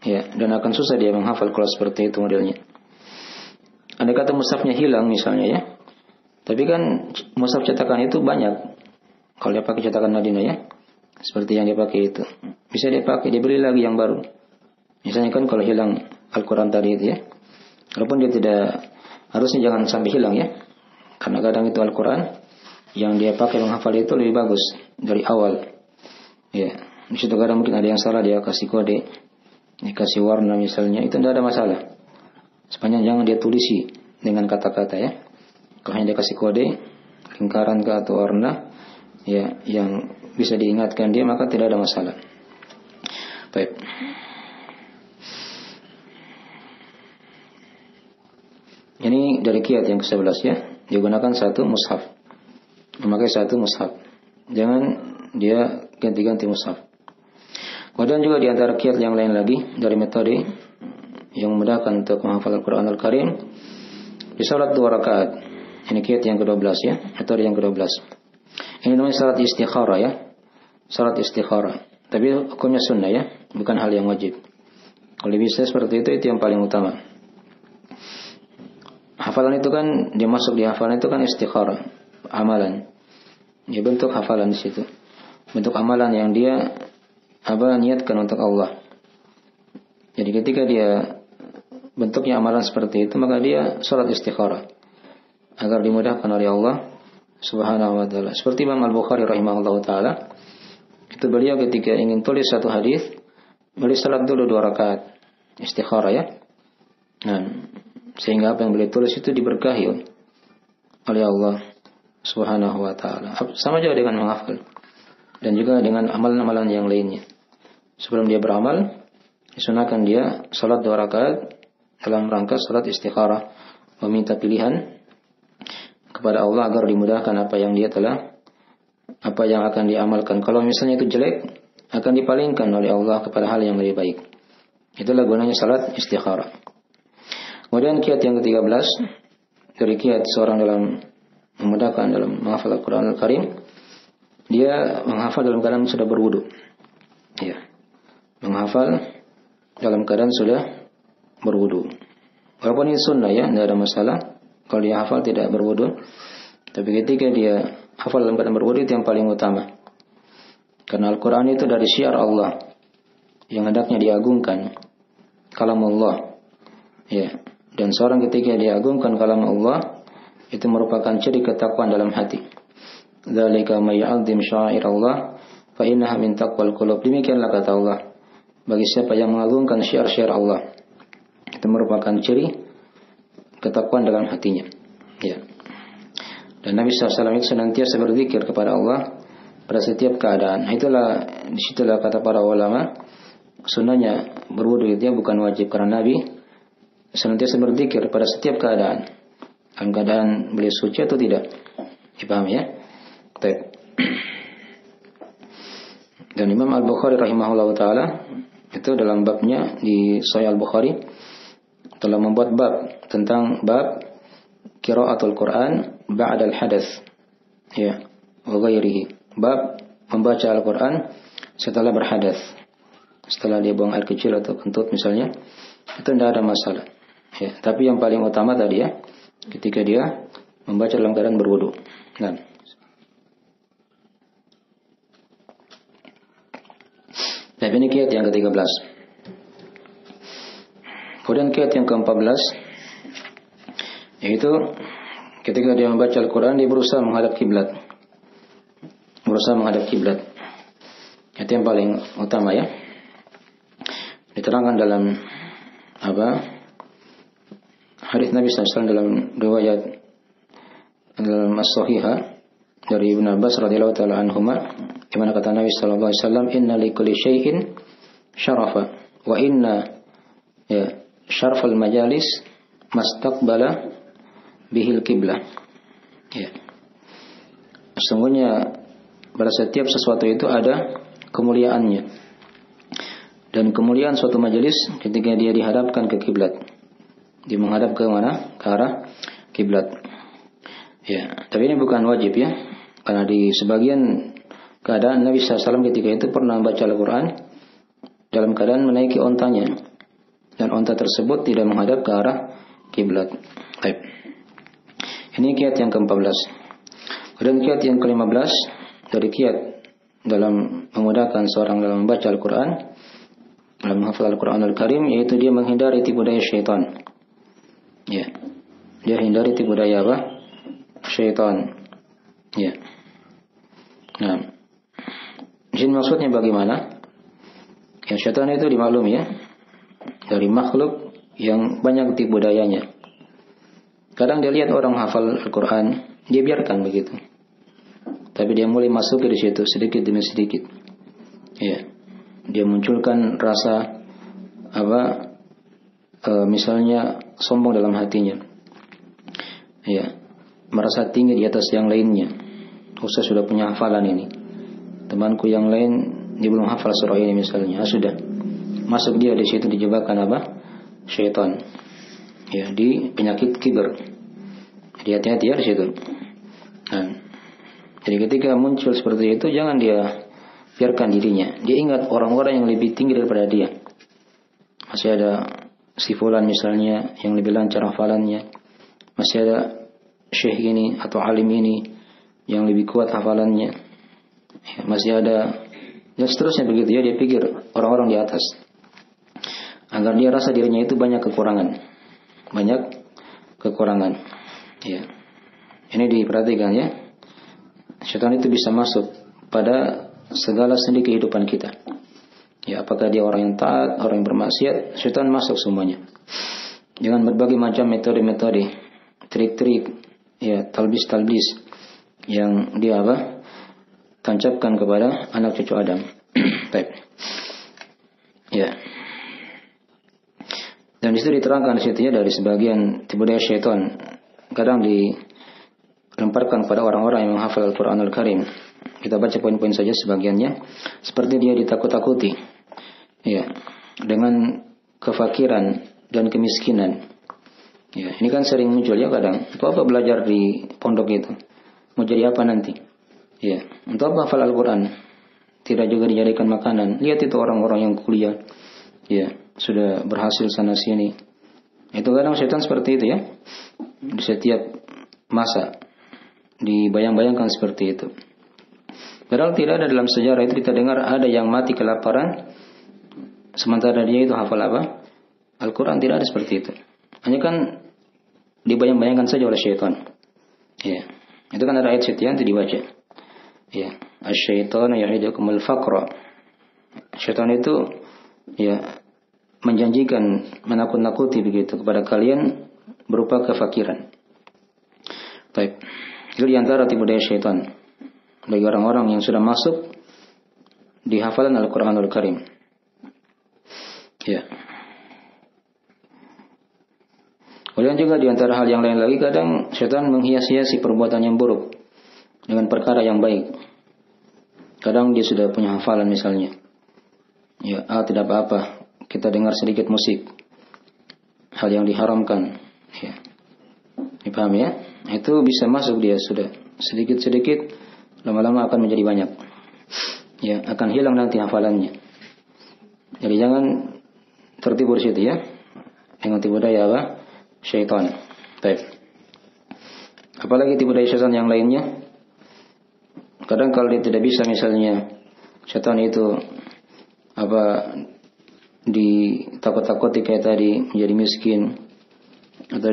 Ya, dan akan susah dia menghafal kalau seperti itu modelnya. Andai kata mushafnya hilang misalnya ya. Tapi kan mushaf cetakan itu banyak. Kalau dia pakai cetakan Madinah ya. Seperti yang dia pakai itu. Bisa dia pakai, dia beli lagi yang baru. Misalnya kan kalau hilang Al-Quran tadi itu ya. Walaupun dia tidak, harusnya jangan sampai hilang ya. Karena kadang itu Al-Quran yang dia pakai menghafal itu lebih bagus dari awal. Ya, di situ kadang mungkin ada yang salah, dia kasih kode, dikasih warna misalnya, itu tidak ada masalah. Sepanjang jangan dia tulisi dengan kata-kata ya. Kalau hanya dia kasih kode, lingkaran ke atau warna, ya, yang bisa diingatkan dia, maka tidak ada masalah. Baik. Ini dari kiat yang ke-11 ya. Digunakan satu mushaf. Memakai satu mushaf. Jangan dia ganti-ganti mushaf. Kemudian juga di antara kiat yang lain lagi dari metode yang memudahkan untuk menghafal Al-Quran Al-Karim di salat 2 rakaat. Ini kiat yang ke-12 ya, metode yang ke-12. Ini namanya salat istikharah ya. Salat istikharah. Tapi hukumnya sunnah ya, bukan hal yang wajib. Kalau bisa seperti itu yang paling utama. Hafalan itu kan, dia masuk di hafalan itu kan istikharah, amalan. Dia bentuk hafalan di situ. Bentuk amalan yang dia niatkan untuk Allah. Jadi ketika dia bentuknya amalan seperti itu, maka dia salat istikharah agar dimudahkan oleh Allah Subhanahu wa taala. Seperti Imam Al-Bukhari rahimahullahu taala, itu beliau ketika ingin tulis satu hadis, beliau salat dulu 2 rakaat istikharah ya. Nah, sehingga apa yang beliau tulis itu diberkahi oleh Allah Subhanahu wa taala. Sama juga dengan menghafal dan juga dengan amalan-amalan yang lainnya. Sebelum dia beramal, disunahkan dia salat 2 rakaat dalam rangka salat istikharah, meminta pilihan kepada Allah agar dimudahkan apa yang akan diamalkan. Kalau misalnya itu jelek, akan dipalingkan oleh Allah kepada hal yang lebih baik. Itulah gunanya salat istikharah. Kemudian kiat yang ke-13 dari kiat seorang dalam memudahkan dalam menghafal Al-Quran Al-Karim, dia menghafal dalam keadaan sudah berwudu. Ya, menghafal dalam keadaan sudah berwudu. Walaupun ini sunnah ya, tidak ada masalah kalau dia hafal tidak berwudu. Tapi ketika dia hafal dalam keadaan berwudu itu yang paling utama. Karena Al-Quran itu dari syiar Allah yang hendaknya diagungkan, kalam Allah. Ya, dan seorang ketika diagungkan kalam Allah itu merupakan ciri ketakwaan dalam hati. Dzalika may ya'zim sya'airallah fa innaha min taqwal qulub. Demikianlah kata Allah, bagi siapa yang mengagungkan syiar-syiar Allah, itu merupakan ciri ketakwaan dalam hatinya. Ya. Dan Nabi SAW senantiasa berzikir kepada Allah pada setiap keadaan. Disitulah kata para ulama, sunnahnya berwudu itu bukan wajib, karena Nabi senantiasa berzikir pada setiap keadaan. Dalam keadaan beliau suci atau tidak. Dipahami ya? Baik. Dan Imam Al-Bukhari rahimahullah ta'ala itu dalam babnya di Sahih Al-Bukhari telah membuat bab tentang bab qiraatul Quran ba'dal hadath. Ya, wa ghairihi. Bab membaca Al-Quran setelah berhadath. Setelah dia buang air kecil atau kentut misalnya, itu tidak ada masalah. Ya, tapi yang paling utama tadi ya, ketika dia membaca dalam keadaan berwudu. Nah. Nah, ini kiat yang ke-13. Kemudian kiat yang ke-14, yaitu ketika dia membaca Al-Quran, dia berusaha menghadap kiblat. Berusaha menghadap kiblat. Itu yang paling utama ya. Diterangkan dalam hadis Nabi SAW dalam riwayat dalam As-Sahihah dari Ibnu Abbas radhiyallahu taala anhuma, di mana kata Nabi sallallahu alaihi wasallam, "Inna likulli syai'in syarafa wa inna syarfal majalis mastaqbala bihil qiblah." Ya. Sesungguhnya pada setiap sesuatu itu ada kemuliaannya. Dan kemuliaan suatu majelis ketika dia dihadapkan ke kiblat. Dia menghadap ke mana? Ke arah kiblat. Ya, tapi ini bukan wajib ya. Karena di sebagian keadaan Nabi SAW ketika itu pernah baca Al-Quran dalam keadaan menaiki ontanya, dan onta tersebut tidak menghadap ke arah kiblat. Baik. Ini kiat yang ke-14. Kemudian kiat yang ke-15 dari kiat dalam memudahkan seorang dalam membaca Al-Quran, dalam menghafal Al-Quran Al-Karim, yaitu dia menghindari tipu daya syaitan. Ya, dia hindari tipu daya apa? Syaitan. Ya. Nah, jin maksudnya bagaimana? Ya, syaitan itu dimaklumi ya, dari makhluk yang banyak tipu dayanya. Kadang dia lihat orang hafal Al-Quran, dia biarkan begitu. Tapi dia mulai masuk ke situ sedikit demi sedikit. Ya, dia munculkan rasa misalnya sombong dalam hatinya. Ya, merasa tinggi di atas yang lainnya. Saya sudah punya hafalan ini. Temanku yang lain dia belum hafal surah ini misalnya. Sudah masuk dia di situ dijebakkan syaitan. Ya, di penyakit kibir. Jadi hati-hati ya di situ. Nah, jadi ketika muncul seperti itu, jangan dia biarkan dirinya. Dia ingat orang-orang yang lebih tinggi daripada dia. Masih ada si fulan misalnya yang lebih lancar hafalannya. Masih ada syekh ini atau alim ini yang lebih kuat hafalannya. Ya, masih ada, dan seterusnya begitu ya. Dia pikir orang-orang di atas, agar dia rasa dirinya itu banyak kekurangan. Ya. Ini diperhatikan ya. Syaitan itu bisa masuk pada segala sendi kehidupan kita. Ya, apakah dia orang yang taat, orang yang bermaksiat, syaitan masuk semuanya. Dengan berbagai macam metode-metode, trik-trik, ya, talbis-talbis yang dia tancapkan kepada anak cucu Adam. Baik. Ya. Dan di situ diterangkan di situ ya, dari sebagian tipu daya syaitan kadang dilemparkan pada orang-orang yang menghafal Al-Quran Al-Karim. Kita baca poin-poin saja sebagiannya. Seperti dia ditakut-takuti, ya, dengan kefakiran dan kemiskinan. Ya, ini kan sering muncul ya kadang. Untuk apa belajar di pondok itu? Mau jadi apa nanti? Ya, untuk apa hafal Al-Quran? Tidak juga dijadikan makanan. Lihat itu orang-orang yang kuliah, ya, sudah berhasil sana sini. Itu kadang syaitan seperti itu ya. Di setiap masa dibayang-bayangkan seperti itu. Padahal tidak ada dalam sejarah itu kita dengar ada yang mati kelaparan sementara dia itu hafal Al-Quran. Tidak ada seperti itu. Hanya kan dibayang-bayangkan saja oleh syaitan. Ya, itu kan ada ayat syaitan itu dibaca. Ya, asy-syaitanu ya'idukumul faqra. Syaitan itu ya menjanjikan, menakut-nakuti begitu kepada kalian berupa kefakiran. Baik. Itu diantara tipu daya syaitan bagi orang-orang yang sudah masuk di hafalan Al-Quranul Karim. Ya. Kemudian juga diantara hal yang lain lagi, kadang syaitan menghias-hiasi perbuatan yang buruk dengan perkara yang baik. Kadang dia sudah punya hafalan misalnya. Ya, tidak apa-apa, kita dengar sedikit musik. Hal yang diharamkan. Ya. Dipaham ya? Itu bisa masuk dia sudah sedikit-sedikit, lama-lama akan menjadi banyak. Ya, akan hilang nanti hafalannya. Jadi jangan tertipu di situ ya. Dengan tipu daya syaitan. Baik. Apalagi tipu daya syaitan yang lainnya. Kadang kalau dia tidak bisa misalnya syaitan itu ditakut-takuti kayak tadi menjadi miskin, atau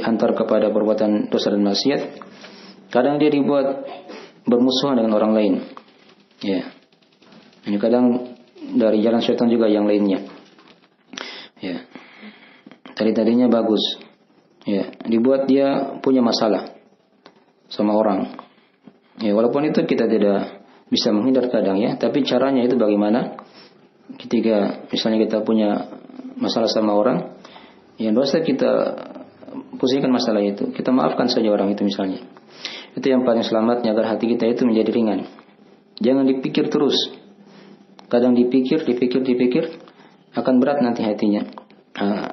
antar kepada perbuatan dosa dan maksiat, kadang dia dibuat bermusuhan dengan orang lain. Ya. Ini kadang dari jalan syaitan juga yang lainnya. Ya. Tadinya bagus. Ya, dibuat dia punya masalah sama orang. Ya, walaupun itu kita tidak bisa menghindar kadang ya, tapi caranya itu bagaimana? Ketika misalnya kita punya masalah sama orang, yang dosa kita pusingkan masalah itu, kita maafkan saja orang itu misalnya. Itu yang paling selamatnya agar hati kita itu menjadi ringan. Jangan dipikir terus. Kadang dipikir akan berat nanti hatinya.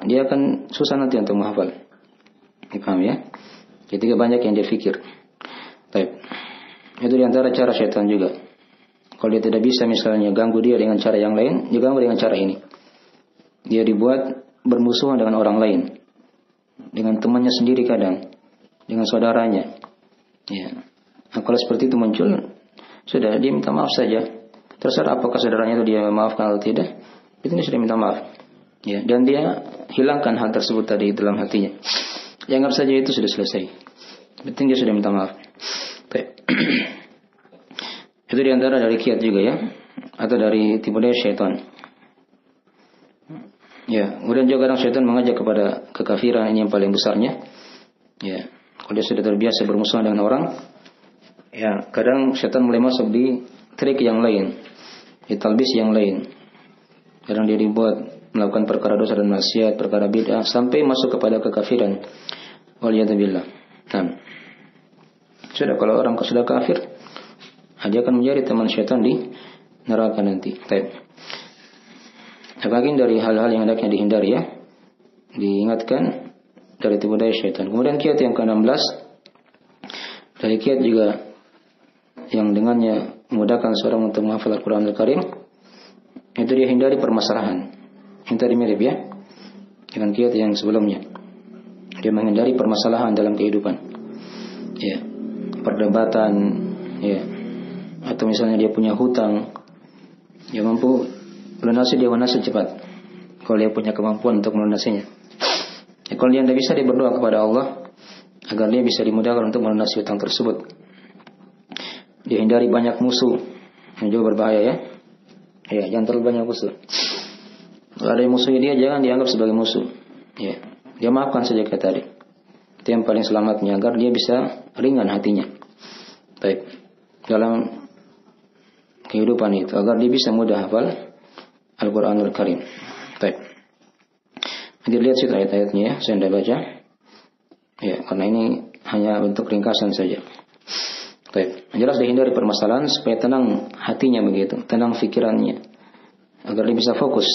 Dia akan susah nanti untuk menghafal. Dipaham ya? Ketika banyak yang dia pikir. Baik. Itu diantara cara syaitan juga. Kalau dia tidak bisa misalnya ganggu dia dengan cara yang lain, dia ganggu dengan cara ini. Dia dibuat bermusuhan dengan orang lain, dengan temannya sendiri kadang, dengan saudaranya. Ya. Nah, kalau seperti itu muncul, sudah dia minta maaf saja. Terserah apakah saudaranya itu dia maafkan atau tidak, itu dia sudah minta maaf. Ya, dan dia hilangkan hal tersebut tadi dalam hatinya. Anggap saja itu sudah selesai. Penting dia sudah minta maaf. Itu diantara dari kiat juga ya, atau dari tipu daya syaitan. Ya, kemudian juga kadang syaitan mengajak kepada kekafiran, ini yang paling besarnya. Ya, kalau dia sudah terbiasa bermusuhan dengan orang, ya kadang syaitan mulai masuk di trik yang lain, di talbis yang lain. Kadang dia dibuat melakukan perkara dosa dan maksiat, perkara bid'ah, sampai masuk kepada kekafiran. Waliyadzubillah. Nah, sudah kalau orang sudah kafir, dia akan menjadi teman syaitan di neraka nanti. Apalagi dari hal-hal yang hendaknya dihindari ya, diingatkan dari tipu daya syaitan. Kemudian kiat yang ke-16, dari kiat juga yang dengannya memudahkan seorang untuk menghafal Al-Quran Al-Karim, itu dia hindari permasalahan. Yang tadi mirip ya dengan kiat yang sebelumnya. Dia menghindari permasalahan dalam kehidupan. Ya, perdebatan, ya, atau misalnya dia punya hutang, dia mampu lunasi, dia lunasi cepat. Kalau dia punya kemampuan untuk melunasinya. Ya, kalau dia tidak bisa, dia berdoa kepada Allah agar dia bisa dimudahkan untuk melunasi hutang tersebut. Dia hindari banyak musuh, yang juga berbahaya ya. Ya, jangan terlalu banyak musuh. Kalau ada yang musuhnya dia, jangan dianggap sebagai musuh. Ya, dia maafkan saja kayak tadi. Itu yang paling selamatnya, agar dia bisa ringan hatinya. Baik, dalam kehidupan itu, agar dia bisa mudah hafal Al-Quranul Karim. Baik. Nanti lihat situ ayat-ayatnya ya, saya tidak baca. Ya, karena ini hanya bentuk ringkasan saja. Baik, jelas dihindari permasalahan supaya tenang hatinya begitu, tenang fikirannya, agar dia bisa fokus.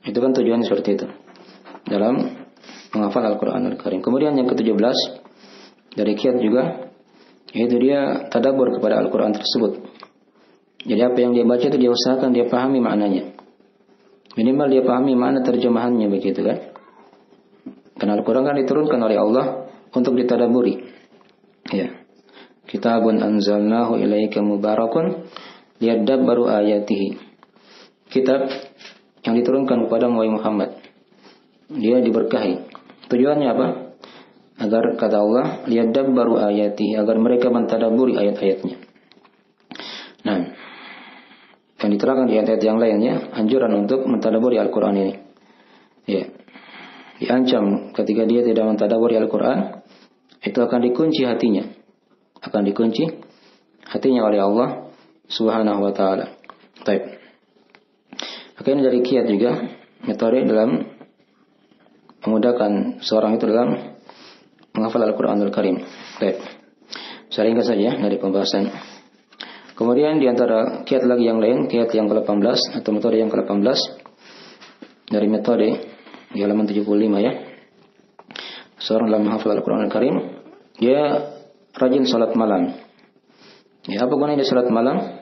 Itu kan tujuannya seperti itu dalam menghafal Al-Quran Al-Karim. Kemudian yang ke-17 dari kiat juga, yaitu dia tadabbur kepada Al-Quran tersebut. Jadi apa yang dia baca itu dia usahakan dia pahami maknanya. Minimal dia pahami makna terjemahannya begitu kan. Karena Al-Quran kan diturunkan oleh Allah untuk ditadabburi. Ya. Kitabun anzalnahu ilaika mubarakun liyadabbaru ayatihi. Kitab yang diturunkan kepada Muhammad. Dia diberkahi. Tujuannya apa? Agar kata Allah, liyadabbaru ayatihi, agar mereka mentadabburi ayat-ayatnya. Nah, yang diterangkan di ayat-ayat yang lainnya, anjuran untuk mentadabburi Al-Quran ini. Ya. Diancam ketika dia tidak mentadabburi Al-Quran, itu akan dikunci hatinya. Akan dikunci hatinya oleh Allah Subhanahu wa taala. Baik. Akhirnya dari kiat juga metode dalam memudahkan seorang itu dalam menghafal Al-Quranul Karim. Baik. Saya ringkas saja dari pembahasan. Kemudian di antara kiat lagi yang lain, kiat yang ke-18 atau metode yang ke-18 dari metode di halaman 75 ya. Seorang dalam menghafal Al-Quranul Karim, dia rajin salat malam. Ya, apa gunanya dia salat malam?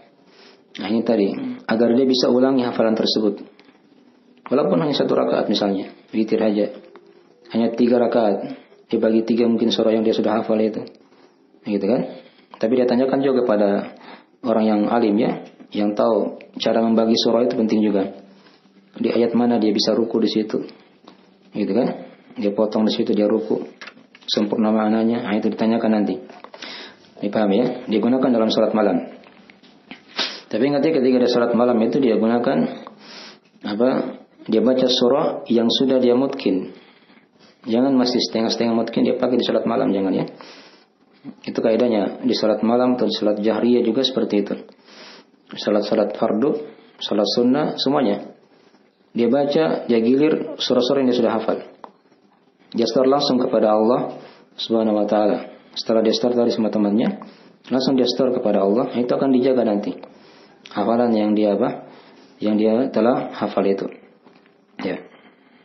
Nah, ini tadi, agar dia bisa ulangi hafalan tersebut. Walaupun hanya 1 rakaat misalnya, witir aja. Hanya 3 rakaat, dia bagi 3 mungkin surah yang dia sudah hafal itu. Gitu kan? Tapi dia tanyakan juga pada orang yang alim ya, yang tahu cara membagi surah itu penting juga. Di ayat mana dia bisa ruku di situ. Gitu kan? Dia potong di situ, dia ruku. Sempurna maknanya, nah itu ditanyakan nanti. Dipahami ya? Digunakan dalam salat malam. Tapi ingat ya, ketika dia salat malam itu dia gunakan apa? Dia baca surah yang sudah dia mutkin. Jangan masih setengah-setengah mutkin dia pakai di salat malam, jangan ya. Itu kaidahnya di salat malam atau salat jahriyah juga seperti itu. Salat-salat fardu, salat sunnah, semuanya. Dia baca, dia gilir surah-surah yang dia sudah hafal. Dia store langsung kepada Allah Subhanahu wa taala. Setelah dia store dari semua temannya, langsung dia store kepada Allah, itu akan dijaga nanti. Hafalan yang dia yang dia telah hafal itu. Ya.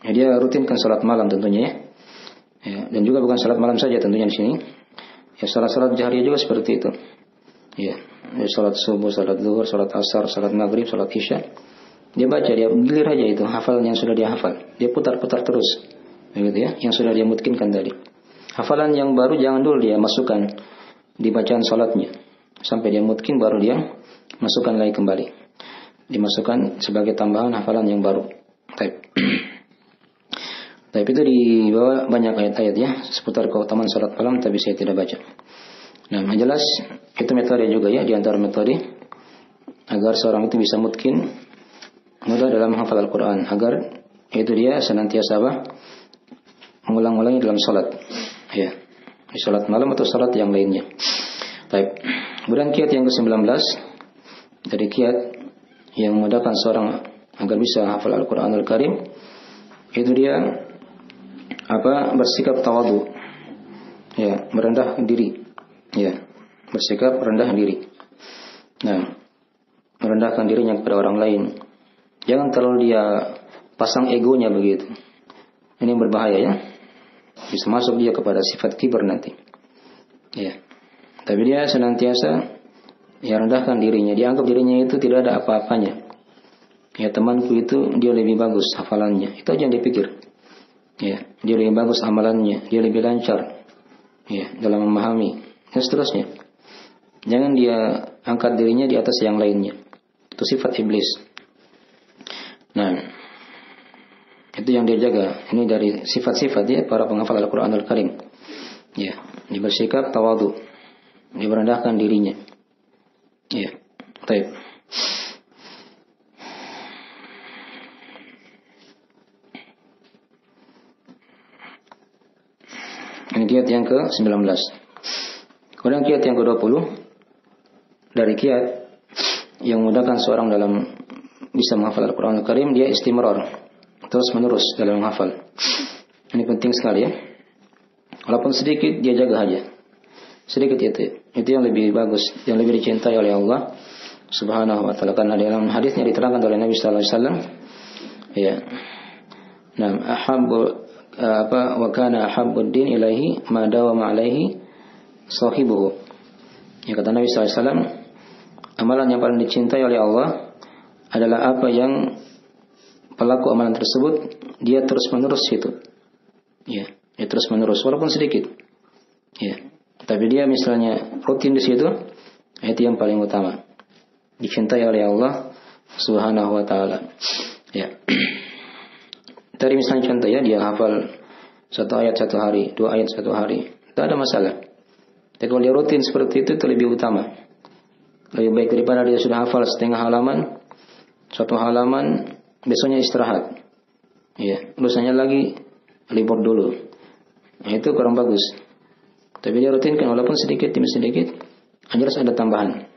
Ya, dia rutinkan salat malam tentunya ya. Ya, dan juga bukan salat malam saja tentunya di sini. Ya, salat-salat jahriyah juga seperti itu. Ya, salat subuh, salat zuhur, salat asar, salat maghrib, salat isya. Dia baca, dia gilir aja itu hafalan yang sudah dia hafal. Dia putar-putar terus. Begitu ya, yang sudah dia mutkinkan tadi. Hafalan yang baru jangan dulu dia masukkan di bacaan salatnya. Sampai dia mutkin baru dia masukkan lagi kembali. Dimasukkan sebagai tambahan hafalan yang baru. Tapi itu di bawah banyak ayat-ayat ya seputar keutamaan salat malam, tapi saya tidak baca. Nah, yang jelas itu metode juga ya, di antara metode agar seorang itu bisa mutkin mudah dalam menghafal Al-Quran, agar itu dia senantiasa mengulang-ulangi dalam salat. Ya, di salat malam atau salat yang lainnya. Baik. Kemudian kiat yang ke-19 dari kiat yang memudahkan seorang agar bisa hafal Al-Quranul Karim, itu dia bersikap tawadu, ya, merendah diri, ya, bersikap rendah diri. Nah, merendahkan dirinya kepada orang lain. Jangan terlalu dia pasang egonya begitu. Ini berbahaya ya. Bisa masuk dia kepada sifat kibir nanti. Ya. Tapi dia senantiasa ya rendahkan dirinya. Dianggap dirinya itu tidak ada apa-apanya. Ya, temanku itu dia lebih bagus hafalannya. Itu aja yang dipikir. Ya, dia lebih bagus amalannya, dia lebih lancar ya dalam memahami dan seterusnya. Jangan dia angkat dirinya di atas yang lainnya. Itu sifat iblis. Nah, itu yang dia jaga. Ini dari sifat-sifat ya para penghafal Al-Quranul Karim. Ya, dia bersikap tawadu, dia merendahkan dirinya. Ya, baik. Ini kiat yang ke-19. Kemudian kiat yang ke-20 dari kiat yang memudahkan seorang dalam bisa menghafal Al-Quran Al-Karim, dia istimrar, terus menerus dalam menghafal. Ini penting sekali ya. Walaupun sedikit dia jaga aja. Sedikit itu yang lebih bagus, yang lebih dicintai oleh Allah Subhanahu wa taala, karena dalam hadisnya diterangkan oleh Nabi sallallahu alaihi wasallam ya. Nah, wa kana ahabbud din ilaihi ma dawama alaihi sahibuhu. Ya, kata Nabi sallallahu alaihi wasallam, amalan yang paling dicintai oleh Allah adalah apa yang pelaku amalan tersebut dia terus-menerus itu. Ya, dia terus-menerus walaupun sedikit. Ya. Tapi dia misalnya rutin di situ, itu yang paling utama. Dicintai oleh Allah Subhanahu wa taala. Ya. Dari misalnya contoh ya, dia hafal satu ayat satu hari, 2 ayat satu hari, tidak ada masalah. Tapi kalau dia rutin seperti itu lebih utama. Lebih baik daripada dia sudah hafal setengah halaman, 1 halaman, besoknya istirahat. Ya, lusanya lagi libur dulu. Nah, itu kurang bagus. Tapi dia rutinkan walaupun sedikit demi sedikit, jelas ada tambahan.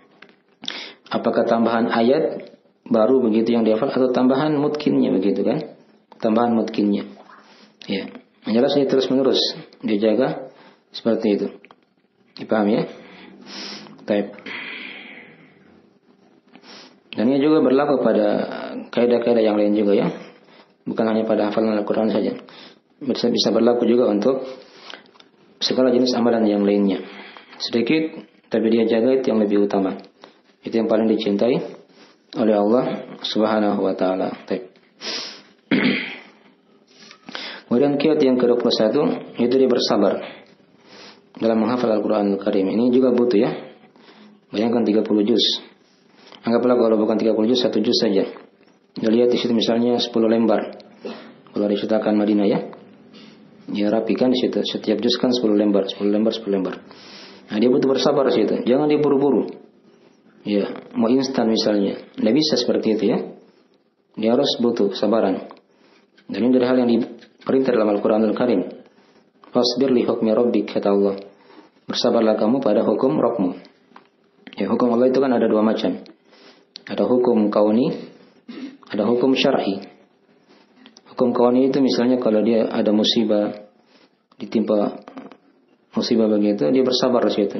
Apakah tambahan ayat baru begitu yang dihafal atau tambahan mutkinnya begitu kan? Tambahan mutkinnya. Ya, jelas dia terus menerus dia jaga seperti itu. Dipahami ya? Baik. Dan ini juga berlaku pada kaidah-kaidah yang lain juga ya. Bukan hanya pada hafalan Al-Quran saja. Bisa berlaku juga untuk segala jenis amalan yang lainnya. Sedikit, tapi dia jaga itu yang lebih utama. Itu yang paling dicintai oleh Allah Subhanahu wa taala. Kemudian kiat yang ke-21 itu dia bersabar dalam menghafal Al-Quran Al-Karim. Ini juga butuh ya. Bayangkan 30 juz. Anggaplah kalau bukan 30 juz, 1 juz saja. Dia lihat di situ misalnya 10 lembar. Kalau dicetakan Madinah ya. Dia rapikan di situ. Setiap juz kan 10 lembar, 10 lembar, 10 lembar. Nah, dia butuh bersabar di situ. Jangan dia buru-buru. Ya, mau instan misalnya. Tidak bisa seperti itu ya. Dia harus butuh kesabaran. Dan ini dari hal yang diperintah dalam Al-Quran Al-Karim. Fasbir li hukmi rabbik, kata Allah. Bersabarlah kamu pada hukum Rabbmu. Ya, hukum Allah itu kan ada 2 macam. Ada hukum kauni, ada hukum syar'i. Hukum kauni itu misalnya kalau dia ada musibah, ditimpa musibah begitu, dia bersabar di situ.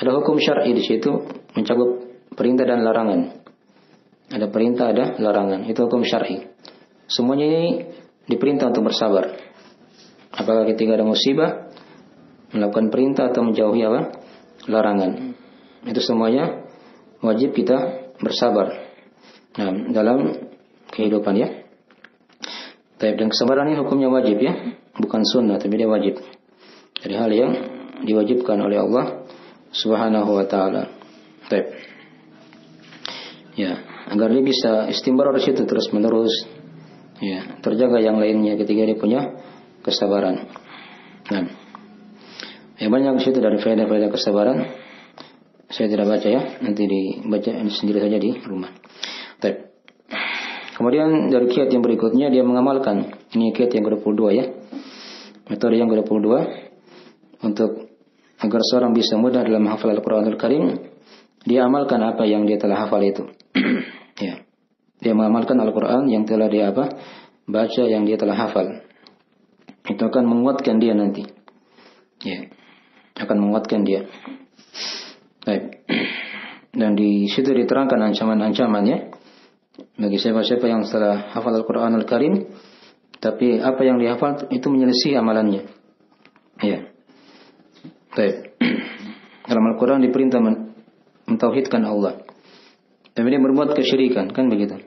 Ada hukum syar'i di situ mencakup perintah dan larangan. Ada perintah, ada larangan. Itu hukum syar'i. Semuanya ini diperintah untuk bersabar. Apakah ketika ada musibah melakukan perintah atau menjauhi apa? Larangan. Itu semuanya wajib kita bersabar. Nah, dalam kehidupan ya. Dan kesabaran ini hukumnya wajib ya, bukan sunnah tapi dia wajib. Dari hal yang diwajibkan oleh Allah Subhanahu wa taala. Ya, agar dia bisa istimrar di situ terus menerus. Ya, terjaga yang lainnya ketika dia punya kesabaran. Nah, banyak di situ dari faedah-faedah kesabaran. Saya tidak baca ya, nanti dibaca sendiri saja di rumah. Kemudian dari kiat yang berikutnya dia mengamalkan. Ini kiat yang ke-22 ya. Metode yang ke-22 untuk agar seorang bisa mudah dalam menghafal Al-Qur'anul Karim, dia amalkan apa yang dia telah hafal itu. Ya. Dia mengamalkan Al-Qur'an yang telah dia baca, yang dia telah hafal. Itu akan menguatkan dia nanti. Ya. Akan menguatkan dia. Baik. Dan di situ diterangkan ancaman-ancamannya bagi siapa-siapa yang telah hafal Al-Qur'anul Karim tapi apa yang dihafal itu menyelisih amalannya. Ya. Baik. Dalam Al-Qur'an diperintah mentauhidkan Allah. Tapi dia berbuat kesyirikan, kan begitu.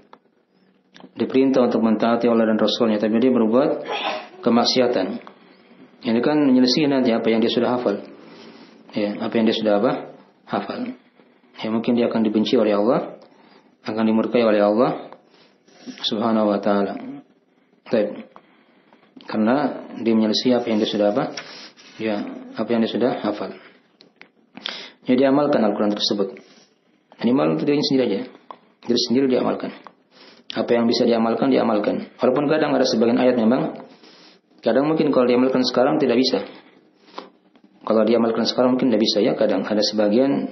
Diperintah untuk mentaati Allah dan Rasulnya, tapi dia berbuat kemaksiatan. Ini kan menyelisih nanti apa yang dia sudah hafal. Ya, apa yang dia sudah hafal. Ya, mungkin dia akan dibenci oleh Allah, akan dimurkai oleh Allah Subhanahu wa taala. Baik. Karena dia menyelisih apa yang dia sudah apa yang dia sudah hafal. Jadi amalkan Al-Quran tersebut. Minimal untuk dirinya sendiri aja. Diri sendiri diamalkan. Apa yang bisa diamalkan, diamalkan. Walaupun kadang ada sebagian ayat memang, kadang mungkin kalau diamalkan sekarang tidak bisa. Kalau diamalkan sekarang mungkin tidak bisa ya. Kadang ada sebagian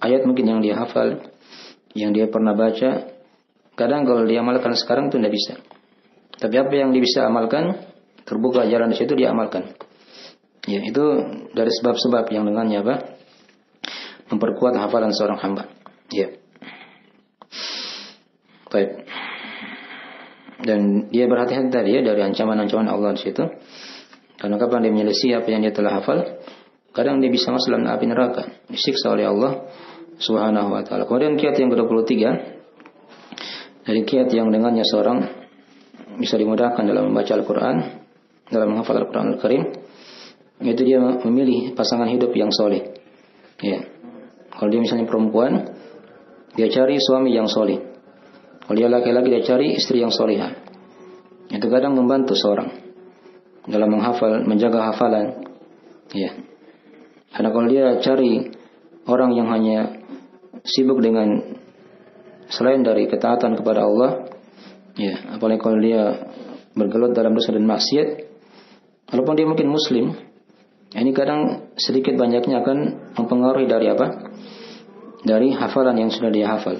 ayat mungkin yang dia hafal, yang dia pernah baca. Kadang kalau diamalkan sekarang itu tidak bisa. Tapi apa yang dia bisa amalkan, terbuka jalan di situ dia amalkan. Ya, itu dari sebab-sebab yang dengannya memperkuat hafalan seorang hamba. Ya. Baik. Dan dia berhati-hati tadi ya dari ancaman-ancaman Allah di situ. Karena kapan dia menyelisih apa yang dia telah hafal, kadang dia bisa masuk dalam api neraka, disiksa oleh Allah Subhanahu wa taala. Kemudian kiat yang ke-23, dari kiat yang dengannya seorang bisa dimudahkan dalam membaca Al-Qur'an, dalam menghafal Al-Qur'an Al-Karim, yaitu dia memilih pasangan hidup yang soleh. Ya. Kalau dia misalnya perempuan, dia cari suami yang soleh. Kalau dia laki-laki, dia cari istri yang solehah. Itu kadang membantu seorang dalam menghafal, menjaga hafalan. Ya. Karena kalau dia cari orang yang hanya sibuk dengan selain dari ketaatan kepada Allah, ya, apalagi kalau dia bergelut dalam dosa dan maksiat, walaupun dia mungkin muslim, ini kadang sedikit banyaknya akan mempengaruhi dari dari hafalan yang sudah dia hafal.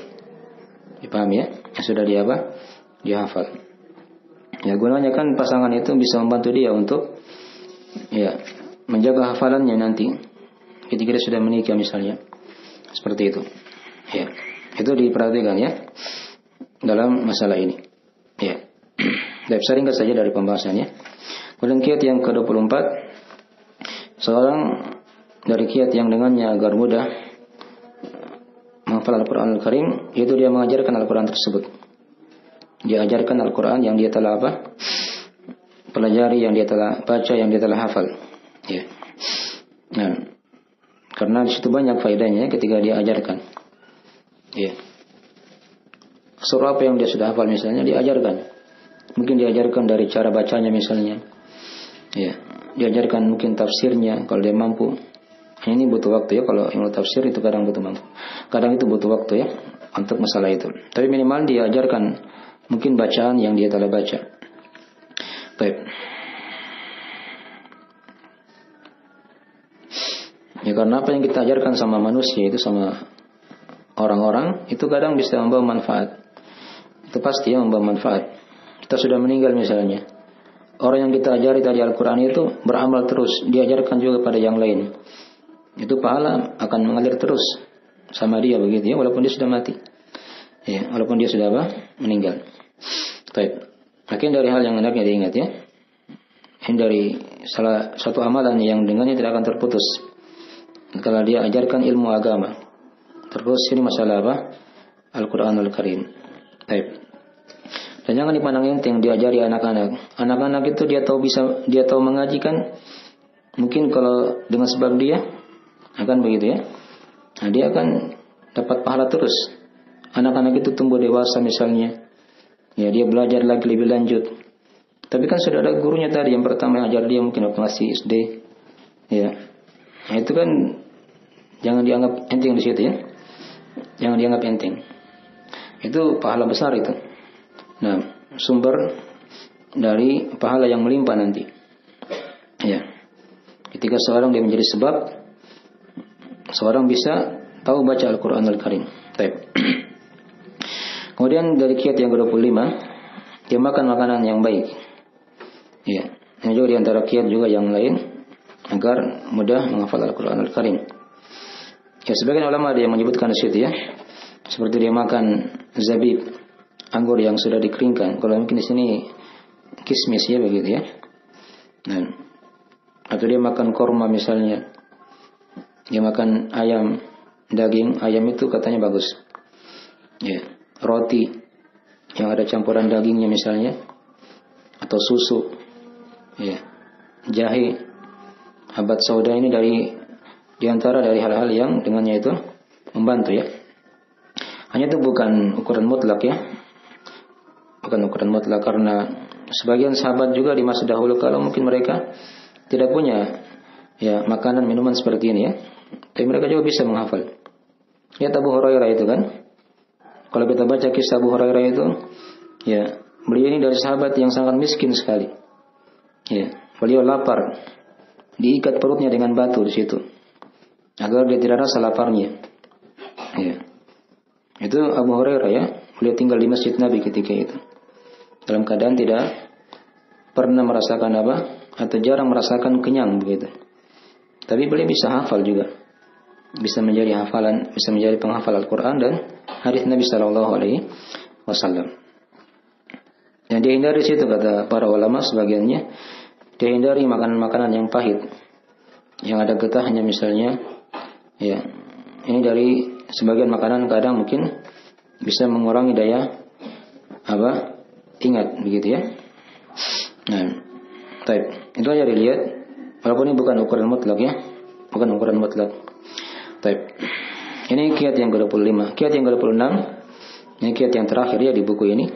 Dipahami ya? Yang sudah dia hafal. Ya, gunanya kan pasangan itu bisa membantu dia untuk ya menjaga hafalannya nanti ketika dia sudah menikah misalnya. Seperti itu. Ya. Itu diperhatikan ya dalam masalah ini. Ya. Dan saya ringkas saja dari pembahasannya. Kemudian kiat yang ke-24, seorang dari kiat yang dengannya agar mudah menghafal Al-Quran Al-Karim, yaitu dia mengajarkan Al-Quran tersebut. Dia ajarkan Al-Quran yang dia telah pelajari, yang dia telah baca, yang dia telah hafal. Ya. Nah, karena di situ banyak faedahnya ketika dia ajarkan. Ya. Surah apa yang dia sudah hafal misalnya diajarkan. Mungkin diajarkan dari cara bacanya misalnya. Ya. Diajarkan mungkin tafsirnya kalau dia mampu. Ini butuh waktu ya, kalau ilmu tafsir itu kadang butuh waktu. Kadang itu butuh waktu ya untuk masalah itu. Tapi minimal dia ajarkan mungkin bacaan yang dia telah baca. Baik. Ya, karena apa yang kita ajarkan sama manusia itu, sama orang-orang, itu kadang bisa membawa manfaat. Itu pasti ya membawa manfaat. Kita sudah meninggal misalnya, orang yang kita ajari tadi Al-Quran itu beramal terus, diajarkan juga pada yang lain. Itu pahala akan mengalir terus sama dia begitu ya, walaupun dia sudah mati. Ya, walaupun dia sudah meninggal. Baik. Mungkin dari hal yang hendaknya diingat ya. Ini dari salah satu amalan yang dengannya tidak akan terputus kalau dia ajarkan ilmu agama. Terus ini masalah apa? Al-Quranul Karim. Baik. Dan jangan dipandang enteng diajari anak-anak. Anak-anak itu dia tahu mengaji kan? Mungkin kalau dengan sebab dia akan begitu ya. Nah, dia akan dapat pahala terus. Anak-anak itu tumbuh dewasa misalnya. Ya, dia belajar lagi lebih lanjut. Tapi kan sudah ada gurunya tadi yang pertama yang ajar dia mungkin waktu masih SD. Ya. Nah, itu kan jangan dianggap enteng di situ ya. Jangan dianggap enteng. Itu pahala besar itu. Nah, sumber dari pahala yang melimpah nanti. Ya. Ketika seorang dia menjadi sebab seorang bisa tahu baca Al-Quranul Karim. Baik. Kemudian dari kiat yang ke-25, dia makan makanan yang baik. Ya. Ini juga di antara kiat juga yang lain agar mudah menghafal Al-Quranul Karim. Ya, sebagian ulama ada yang menyebutkan di situ ya. Seperti dia makan zabib, anggur yang sudah dikeringkan. Kalau mungkin di sini kismis ya begitu ya. Nah, atau dia makan korma misalnya. Dia makan ayam, daging, ayam itu katanya bagus. Ya, roti yang ada campuran dagingnya misalnya, atau susu, ya, jahe, habat sauda ini di antara dari hal-hal yang dengannya itu membantu ya. Hanya itu bukan ukuran mutlak ya, bukan ukuran mutlak karena sebagian sahabat juga di masa dahulu kalau mungkin mereka tidak punya ya makanan minuman seperti ini ya. Tapi mereka juga bisa menghafal. Lihat Abu Hurairah itu kan. Kalau kita baca kisah Abu Hurairah itu, ya beliau ini dari sahabat yang sangat miskin sekali. Ya, beliau lapar, diikat perutnya dengan batu di situ, agar dia tidak rasa laparnya. Ya, itu Abu Hurairah ya. Beliau tinggal di masjid Nabi ketika itu, dalam keadaan tidak pernah merasakan apa atau jarang merasakan kenyang begitu. Tapi beliau bisa hafal juga, bisa menjadi hafalan, bisa menjadi penghafal Al-Quran dan hadis Nabi Sallallahu Alaihi Wasallam. Yang dihindari situ kata para ulama sebagiannya, dihindari makanan-makanan yang pahit, yang ada getahnya misalnya. Ya, ini dari sebagian makanan kadang mungkin bisa mengurangi daya apa ingat begitu ya. Nah, baik, itu aja dilihat. Walaupun ini bukan ukuran mutlak ya, bukan ukuran mutlak. Baik. Ini kiat yang ke-25. Kiat yang ke-26, ini kiat yang terakhir ya di buku ini.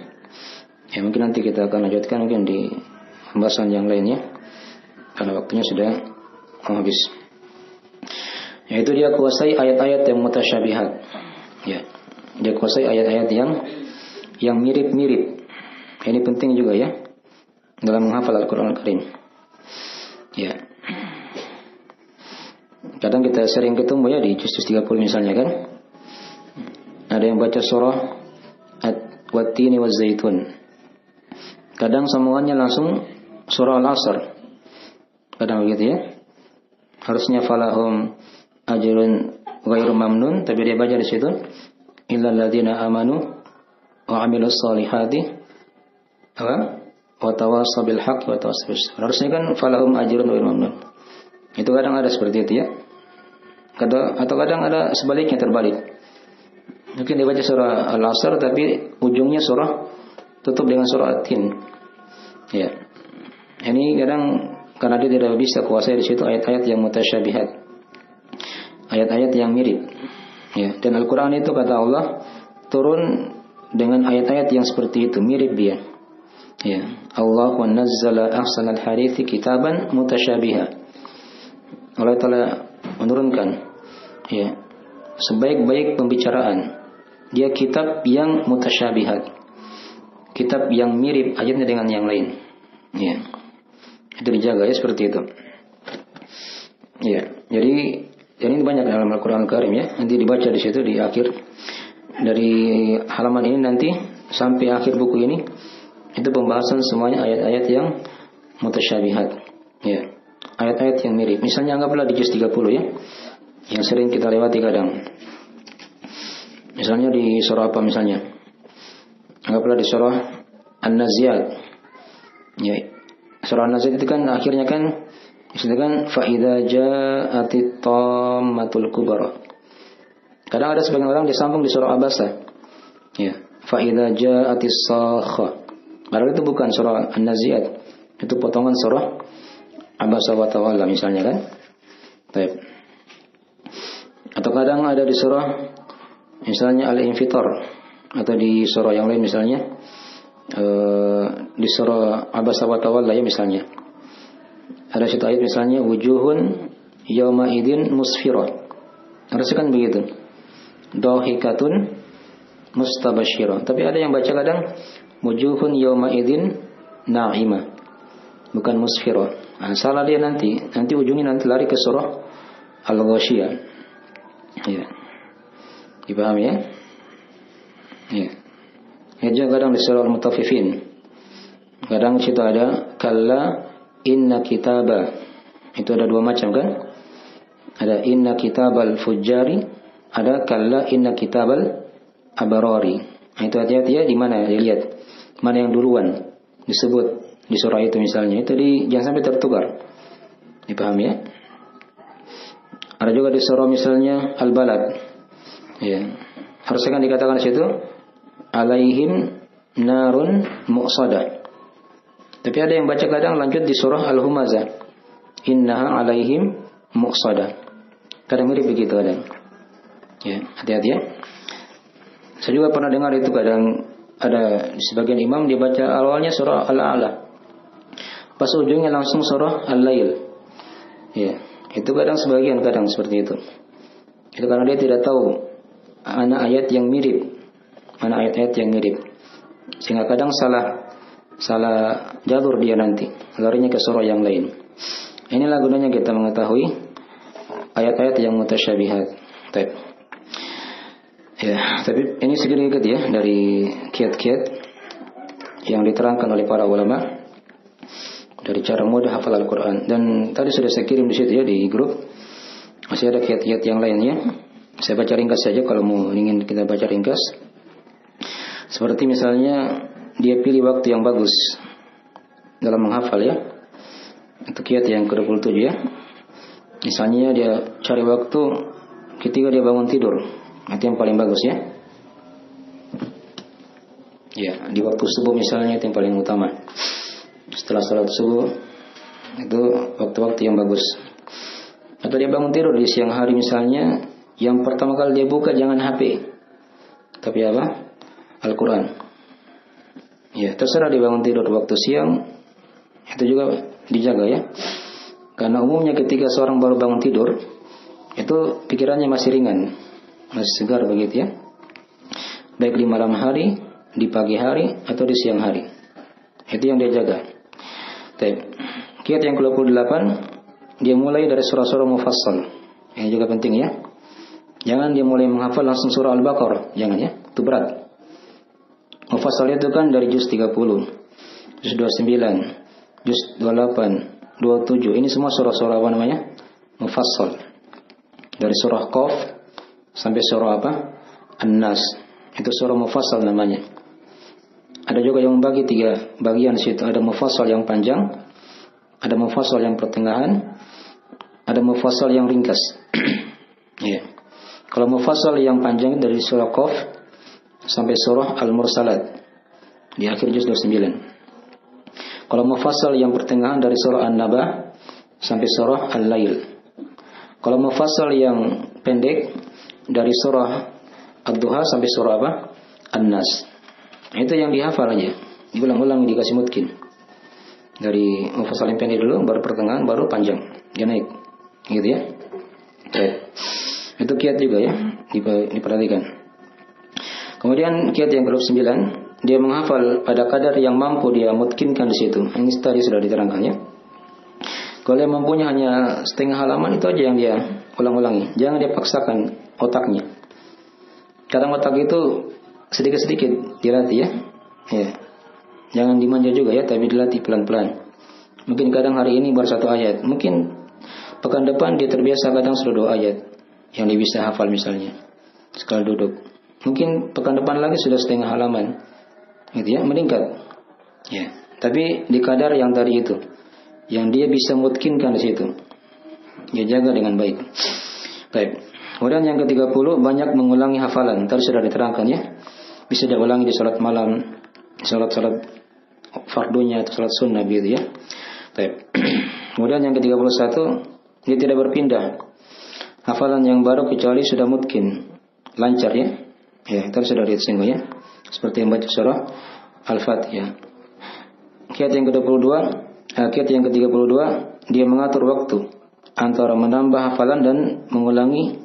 Ya mungkin nanti kita akan lanjutkan mungkin di pembahasan yang lainnya, karena waktunya sudah habis. Yaitu dia kuasai ayat-ayat yang mutasyabihat. Ya, dia kuasai ayat-ayat yang mirip-mirip. Ini penting juga ya dalam menghafal Al-Quran Al-Karim. Ya. Kadang kita sering ketemu ya di juz 30 misalnya kan. Ada yang baca surah Wat-Tini Waz-Zaitun. Kadang sambungannya langsung surah Al-Asr. Kadang begitu ya. Harusnya falahum ajrun ghairu mamnun, tapi dia baca di situ illal ladzina amanu wa amilus solihati wa tawassaw bil haqqi wa tawassaw bis sabr. Harusnya kan falahum ajrun ghairu mamnun. Itu kadang ada seperti itu ya. Atau kadang ada sebaliknya, terbalik. Mungkin dia baca surah Al-Asr tapi ujungnya surah tutup dengan surah At-Tin. Ya. Ini kadang karena dia tidak bisa kuasai di situ ayat-ayat yang mutasyabihat. Ayat-ayat yang mirip. Ya, dan Al-Qur'an itu kata Allah turun dengan ayat-ayat yang seperti itu, mirip dia. Ya, Allah wa nazzala ahsanal hadithi kitaban mutasyabiha. Allah Ta'ala menurunkan ya sebaik-baik pembicaraan dia kitab yang mutasyabihat, kitab yang mirip ayatnya dengan yang lain. Ya, itu dijaga ya seperti itu. Ya, jadi ini banyak dalam Al-Quran Al-Karim ya. Nanti dibaca di situ di akhir dari halaman ini nanti sampai akhir buku ini itu pembahasan semuanya ayat-ayat yang mutasyabihat. Ya, ayat-ayat yang mirip. Misalnya anggaplah di juz 30 ya, yang sering kita lewati kadang. Misalnya di surah apa misalnya? Anggaplah di surah An-Naziat. Ya, surah An-Naziat itu kan akhirnya kan Sedangkan fa idza ja'atit tammatul kubra. Kadang ada sebagian orang disambung di surah Abasa. Ya, fa idza ja'atis sakha. Padahal itu bukan surah An-Nazi'at. Itu potongan surah Abasa wa Tawalla misalnya kan. Baik. Atau kadang ada di surah misalnya Al-Infitar, atau di surah yang lain misalnya di surah Abasa wa Tawalla ya misalnya. Ada satu ayat misalnya wujuhun yauma idin musfirah. Harusnya kan begitu. Dhahikatun mustabashirah. Tapi ada yang baca kadang wujuhun yauma idin na'imah. Bukan musfirah. Nah, salah dia nanti ujungnya nanti lari ke surah Al-Ghasyiyah. Ya. Dipahami ya? Ya. Ya juga kadang di surah Al-Mutaffifin. Kadang situ ada kalla inna kitaba. Itu ada dua macam kan? Ada inna kitabal fujjari, ada kalla inna kitabal abarari. Nah, itu hati-hati ya, di mana ya, lihat mana yang duluan disebut di surah itu misalnya. Itu jangan sampai tertukar. Dipahami ya? Ada juga di surah misalnya Al-Balad. Ya. Harusnya kan dikatakan di situ alaihim narun muqsadah. Tapi ada yang baca kadang lanjut di surah Al-Humazah. Innaha alaihim muqsadah. Kadang mirip begitu kadang. Ya, hati-hati ya. Saya juga pernah dengar itu kadang ada sebagian imam dia baca awalnya surah Al-A'la. Pas ujungnya langsung surah Al-Lail. Ya, itu kadang sebagian kadang seperti itu. Itu karena dia tidak tahu mana ayat yang mirip, mana ayat-ayat yang mirip. Sehingga kadang salah jalur dia nanti, larinya ke surah yang lain. Inilah gunanya kita mengetahui ayat-ayat yang mutasyabihat. Baik. Ya, tapi ini sedikit ya dari kiat-kiat yang diterangkan oleh para ulama dari cara mudah hafal Al-Quran. Dan tadi sudah saya kirim di situ ya di grup. Masih ada kiat-kiat yang lainnya. Saya baca ringkas saja kalau mau ingin kita baca ringkas. Seperti misalnya dia pilih waktu yang bagus dalam menghafal ya. Itu kiat yang ke-27 ya. Misalnya dia cari waktu ketika dia bangun tidur. Itu yang paling bagus ya. Ya, di waktu subuh misalnya itu yang paling utama. Setelah salat subuh itu waktu-waktu yang bagus. Atau dia bangun tidur di siang hari misalnya, yang pertama kali dia buka jangan HP. Tapi apa? Al-Quran. Ya, terserah dia bangun tidur waktu siang, itu juga dijaga ya. Karena umumnya ketika seorang baru bangun tidur, itu pikirannya masih ringan, masih segar begitu ya. Baik di malam hari, di pagi hari, atau di siang hari. Itu yang dia jaga. Kiat yang ke-28, dia mulai dari surah-surah mufassal. Ini juga penting ya. Jangan dia mulai menghafal langsung surah Al-Baqarah, jangan ya, itu berat. Mufassal itu kan dari juz 30, juz 29, juz 28, 27. Ini semua surah-surah apa namanya? Mufassal. Dari surah Qaf sampai surah apa? An-Nas. Itu surah mufassal namanya. Ada juga yang membagi 3 bagian di situ. Ada mufassal yang panjang, ada mufassal yang pertengahan, ada mufassal yang ringkas. Ya. Kalau mufassal yang panjang dari surah Qaf sampai surah Al-Mursalat di akhir juz 29. Kalau mufassal yang pertengahan dari surah An-Naba sampai surah Al-Lail. Kalau mufassal yang pendek dari surah Ad-Duha sampai surah apa? An-Nas. Itu yang dihafal aja, diulang-ulang, dikasih mutkin. Dari mufassal yang pendek dulu, baru pertengahan, baru panjang, dia naik, gitu ya. Baik. Itu kiat juga ya, diperhatikan. Kemudian kiat yang ke-9, dia menghafal pada kadar yang mampu dia mutkinkan di situ. Ini tadi sudah diterangkan ya. Kalau dia mampunya hanya setengah halaman, itu aja yang dia ulang-ulangi. Jangan dia paksakan otaknya. Kadang otak itu sedikit-sedikit dilatih ya. Ya. Jangan dimanja juga ya, tapi dilatih pelan-pelan. Mungkin kadang hari ini baru 1 ayat. Mungkin pekan depan dia terbiasa kadang sudah 2 ayat yang dia bisa hafal misalnya sekali duduk. Mungkin pekan depan lagi sudah setengah halaman. Gitu ya, meningkat. Ya. Tapi di kadar yang tadi itu. yang dia bisa mutkinkan di situ. Dia jaga dengan baik. Baik. Kemudian yang ke-30, banyak mengulangi hafalan. Tadi sudah diterangkan ya. Bisa diulangi di salat malam, salat-salat fardunya atau salat sunnah gitu ya. Baik. Kemudian yang ke-31, dia tidak berpindah hafalan yang baru kecuali sudah mutkin, lancar ya. Ya, tadi sudah disinggung ya. Seperti membaca surah Al-Fatihah. Kiat yang ke-32, dia mengatur waktu antara menambah hafalan dan mengulangi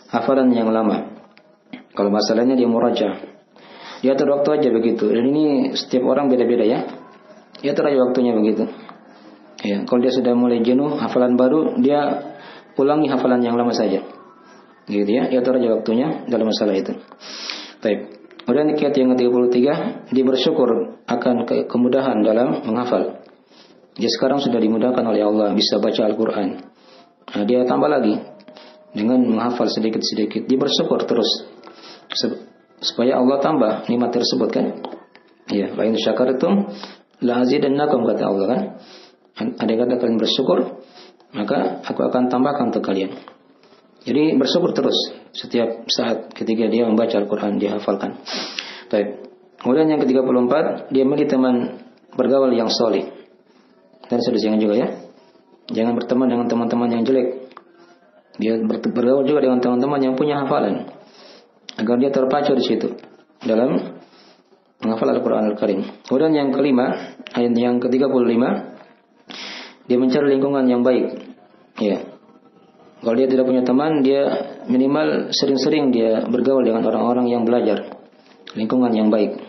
hafalan yang lama. Kalau masalahnya dia muraja, dia atur waktu aja begitu. Dan ini setiap orang beda-beda ya. Dia atur aja waktunya begitu. Ya, kalau dia sudah mulai jenuh hafalan baru, dia ulangi hafalan yang lama saja. Gitu ya. Dia atur aja waktunya dalam masalah itu. Baik. Kemudian kiat yang ke-33, dia bersyukur akan kemudahan dalam menghafal. Dia sekarang sudah dimudahkan oleh Allah, bisa baca Al-Quran. Nah, dia tambah lagi dengan menghafal sedikit-sedikit. Dia bersyukur terus supaya Allah tambah nikmat tersebut kan. Ya, fa in syakartum la azidannakum kata Allah kan. Ada kata kalian bersyukur, maka aku akan tambahkan untuk kalian. Jadi bersyukur terus setiap saat ketika dia membaca Al-Quran, dia hafalkan. Baik. Kemudian yang ke-34, dia memiliki teman bergaul yang soleh. Dan sudah jangan juga ya. Jangan berteman dengan teman-teman yang jelek. Dia bergaul juga dengan teman-teman yang punya hafalan, agar dia terpacu di situ dalam menghafal Al-Quran Al-Karim. Kemudian yang kelima, ayat yang ke-35, dia mencari lingkungan yang baik. Ya. Kalau dia tidak punya teman, dia minimal sering-sering dia bergaul dengan orang-orang yang belajar, lingkungan yang baik.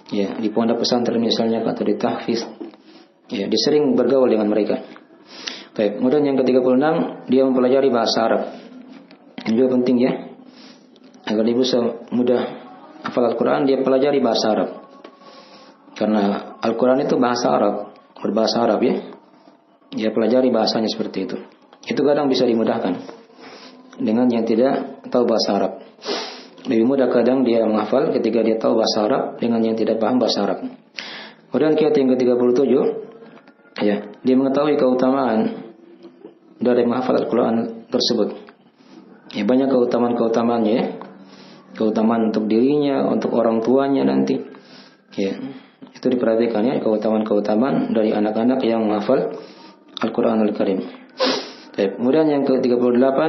Ya, di pondok pesantren misalnya atau di tahfiz. Ya, dia sering bergaul dengan mereka. Baik, kemudian yang ke-36, dia mempelajari bahasa Arab. Ini juga penting ya. Agar dia bisa mudah hafal Al-Quran, dia pelajari bahasa Arab. Karena Al-Quran itu bahasa Arab, berbahasa Arab ya. Dia pelajari bahasanya seperti itu. Itu kadang bisa dimudahkan dengan yang tidak tahu bahasa Arab. Lebih mudah kadang dia menghafal ketika dia tahu bahasa Arab dengan yang tidak paham bahasa Arab. Kemudian kiat yang ke-37, ya, dia mengetahui keutamaan dari menghafal Al-Quran tersebut. Ya, banyak keutamaan-keutamaannya ya. Keutamaan untuk dirinya, untuk orang tuanya nanti. Ya, itu diperhatikan ya, keutamaan-keutamaan dari anak-anak yang menghafal Al-Quran Al-Karim. Kemudian yang ke-38,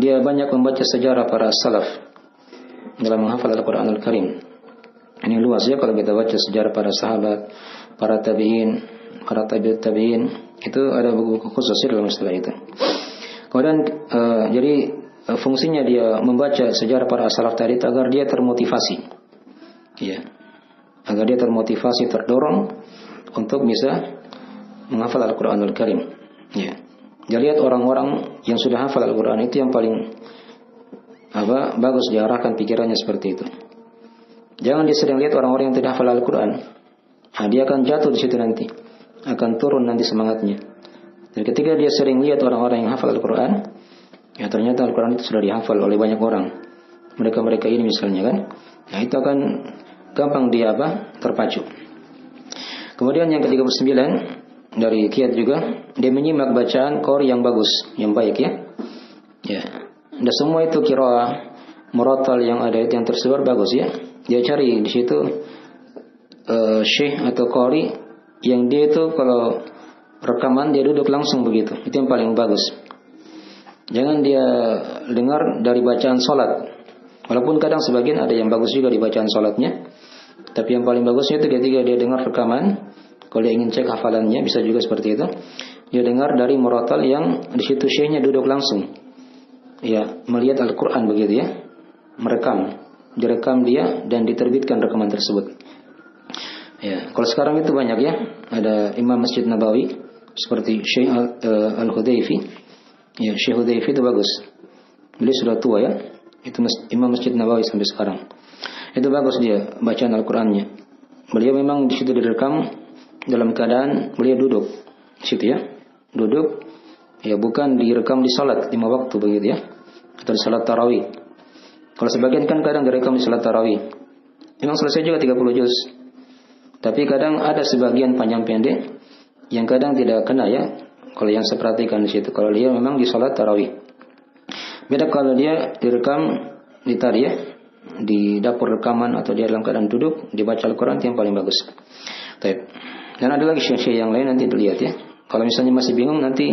dia banyak membaca sejarah para salaf dalam menghafal Al-Quran Al-Karim. Ini luas ya kalau kita baca sejarah para sahabat, para tabi'in, para tabi'in, itu ada buku-buku khusus dalam masalah itu. Kemudian jadi fungsinya dia membaca sejarah para salaf tadi agar dia termotivasi. Ya. Agar dia termotivasi, terdorong untuk bisa menghafal Al-Quran Al-Karim. Ya. Dia lihat orang-orang yang sudah hafal Al-Quran itu yang paling bagus diarahkan pikirannya seperti itu. Jangan dia sering lihat orang-orang yang tidak hafal Al-Quran. Nah, dia akan jatuh di situ nanti, akan turun nanti semangatnya. Dan ketika dia sering lihat orang-orang yang hafal Al-Quran, ya ternyata Al-Quran itu sudah dihafal oleh banyak orang. Mereka-mereka ini misalnya kan, nah itu akan gampang dia terpacu. Kemudian yang ke-39 dari kiat juga, dia menyimak bacaan qori yang bagus, yang baik ya. Ya, dan semua itu qiraah murattal yang ada yang tersebar bagus ya. Dia cari di situ syekh atau qori yang dia itu kalau rekaman dia duduk langsung begitu. Itu yang paling bagus. Jangan dia dengar dari bacaan salat. Walaupun kadang sebagian ada yang bagus juga di bacaan salatnya. Tapi yang paling bagusnya itu ketika dia dengar rekaman. Kalau dia ingin cek hafalannya bisa juga seperti itu. Dia dengar dari murattal yang di situ syekhnya duduk langsung. Ya, melihat Al-Quran begitu ya. Direkam dia dan diterbitkan rekaman tersebut. Ya, kalau sekarang itu banyak ya. Ada Imam Masjid Nabawi seperti Syekh Al-Hudayfi. Ya, Syekh Hudayfi itu bagus. Beliau sudah tua ya. Itu Imam Masjid Nabawi sampai sekarang. Itu bagus dia bacaan Al-Qurannya. Beliau memang di situ direkam dalam keadaan beliau duduk di situ ya. Duduk ya, bukan direkam di salat 5 waktu begitu ya. Atau di salat tarawih. Kalau sebagian kan kadang direkam di salat tarawih. Memang selesai juga 30 juz. Tapi kadang ada sebagian panjang pendek yang kadang tidak kena ya. Kalau yang saya perhatikan di situ, kalau dia memang di salat tarawih. Beda kalau dia direkam di tadi ya, di dapur rekaman atau dia dalam keadaan duduk dibaca Al-Quran, itu yang paling bagus. Dan ada lagi syekh-syekh yang lain, nanti dilihat ya. Kalau misalnya masih bingung, nanti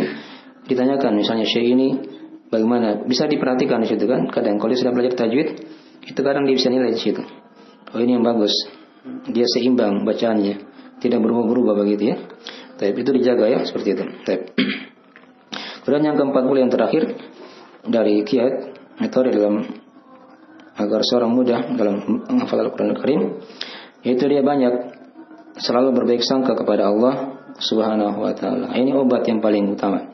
ditanyakan misalnya syekh ini bagaimana, bisa diperhatikan di situ kan. Kadang kalau dia sudah belajar tajwid, itu kadang dia bisa nilai di situ. Oh ini yang bagus, dia seimbang bacaannya, tidak berubah-berubah begitu ya. Itu dijaga ya seperti itu. Kemudian yang ke-40 yang terakhir dari kiat metode dalam agar seorang mudah dalam menghafal Al-Quran Al-Karim, yaitu dia banyak selalu berbaik sangka kepada Allah Subhanahu wa taala. Ini obat yang paling utama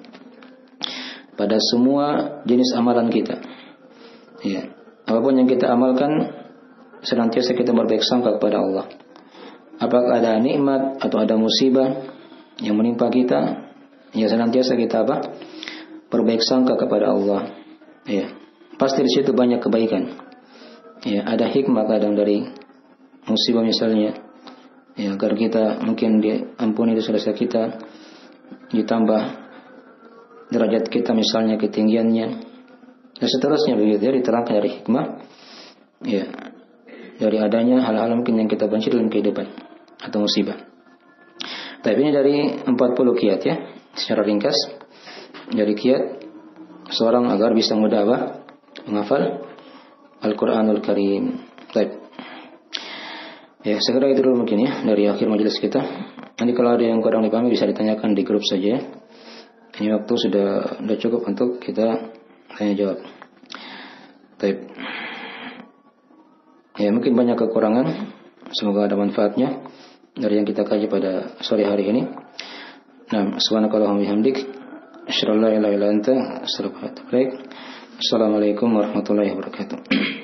pada semua jenis amalan kita. Ya, apapun yang kita amalkan, senantiasa kita berbaik sangka kepada Allah. Apakah ada nikmat atau ada musibah yang menimpa kita, ya senantiasa kita berbaik sangka kepada Allah. Ya, pasti di situ banyak kebaikan. Ya, ada hikmah kadang dari musibah misalnya, ya, agar kita mungkin diampuni dosa-dosa kita, ditambah derajat kita misalnya ketinggiannya, dan seterusnya begitu ya, diterangkan dari hikmah, ya, dari adanya hal-hal mungkin yang kita benci dalam kehidupan atau musibah. Tapi ini dari 40 kiat ya, secara ringkas dari kiat seorang agar bisa mudah menghafal Al-Quranul Karim. Baik. Ya, segera itu dulu mungkin ya dari akhir majelis kita. Nanti kalau ada yang kurang dipahami bisa ditanyakan di grup saja. Ini waktu sudah cukup untuk kita tanya jawab. Baik. Ya, mungkin banyak kekurangan. Semoga ada manfaatnya dari yang kita kaji pada sore hari ini. Nah, subhanakallahumma bihamdik, asyhadu an la ilaha illa anta, astaghfiruka wa atubu ilaik. Assalamualaikum warahmatullahi wabarakatuh.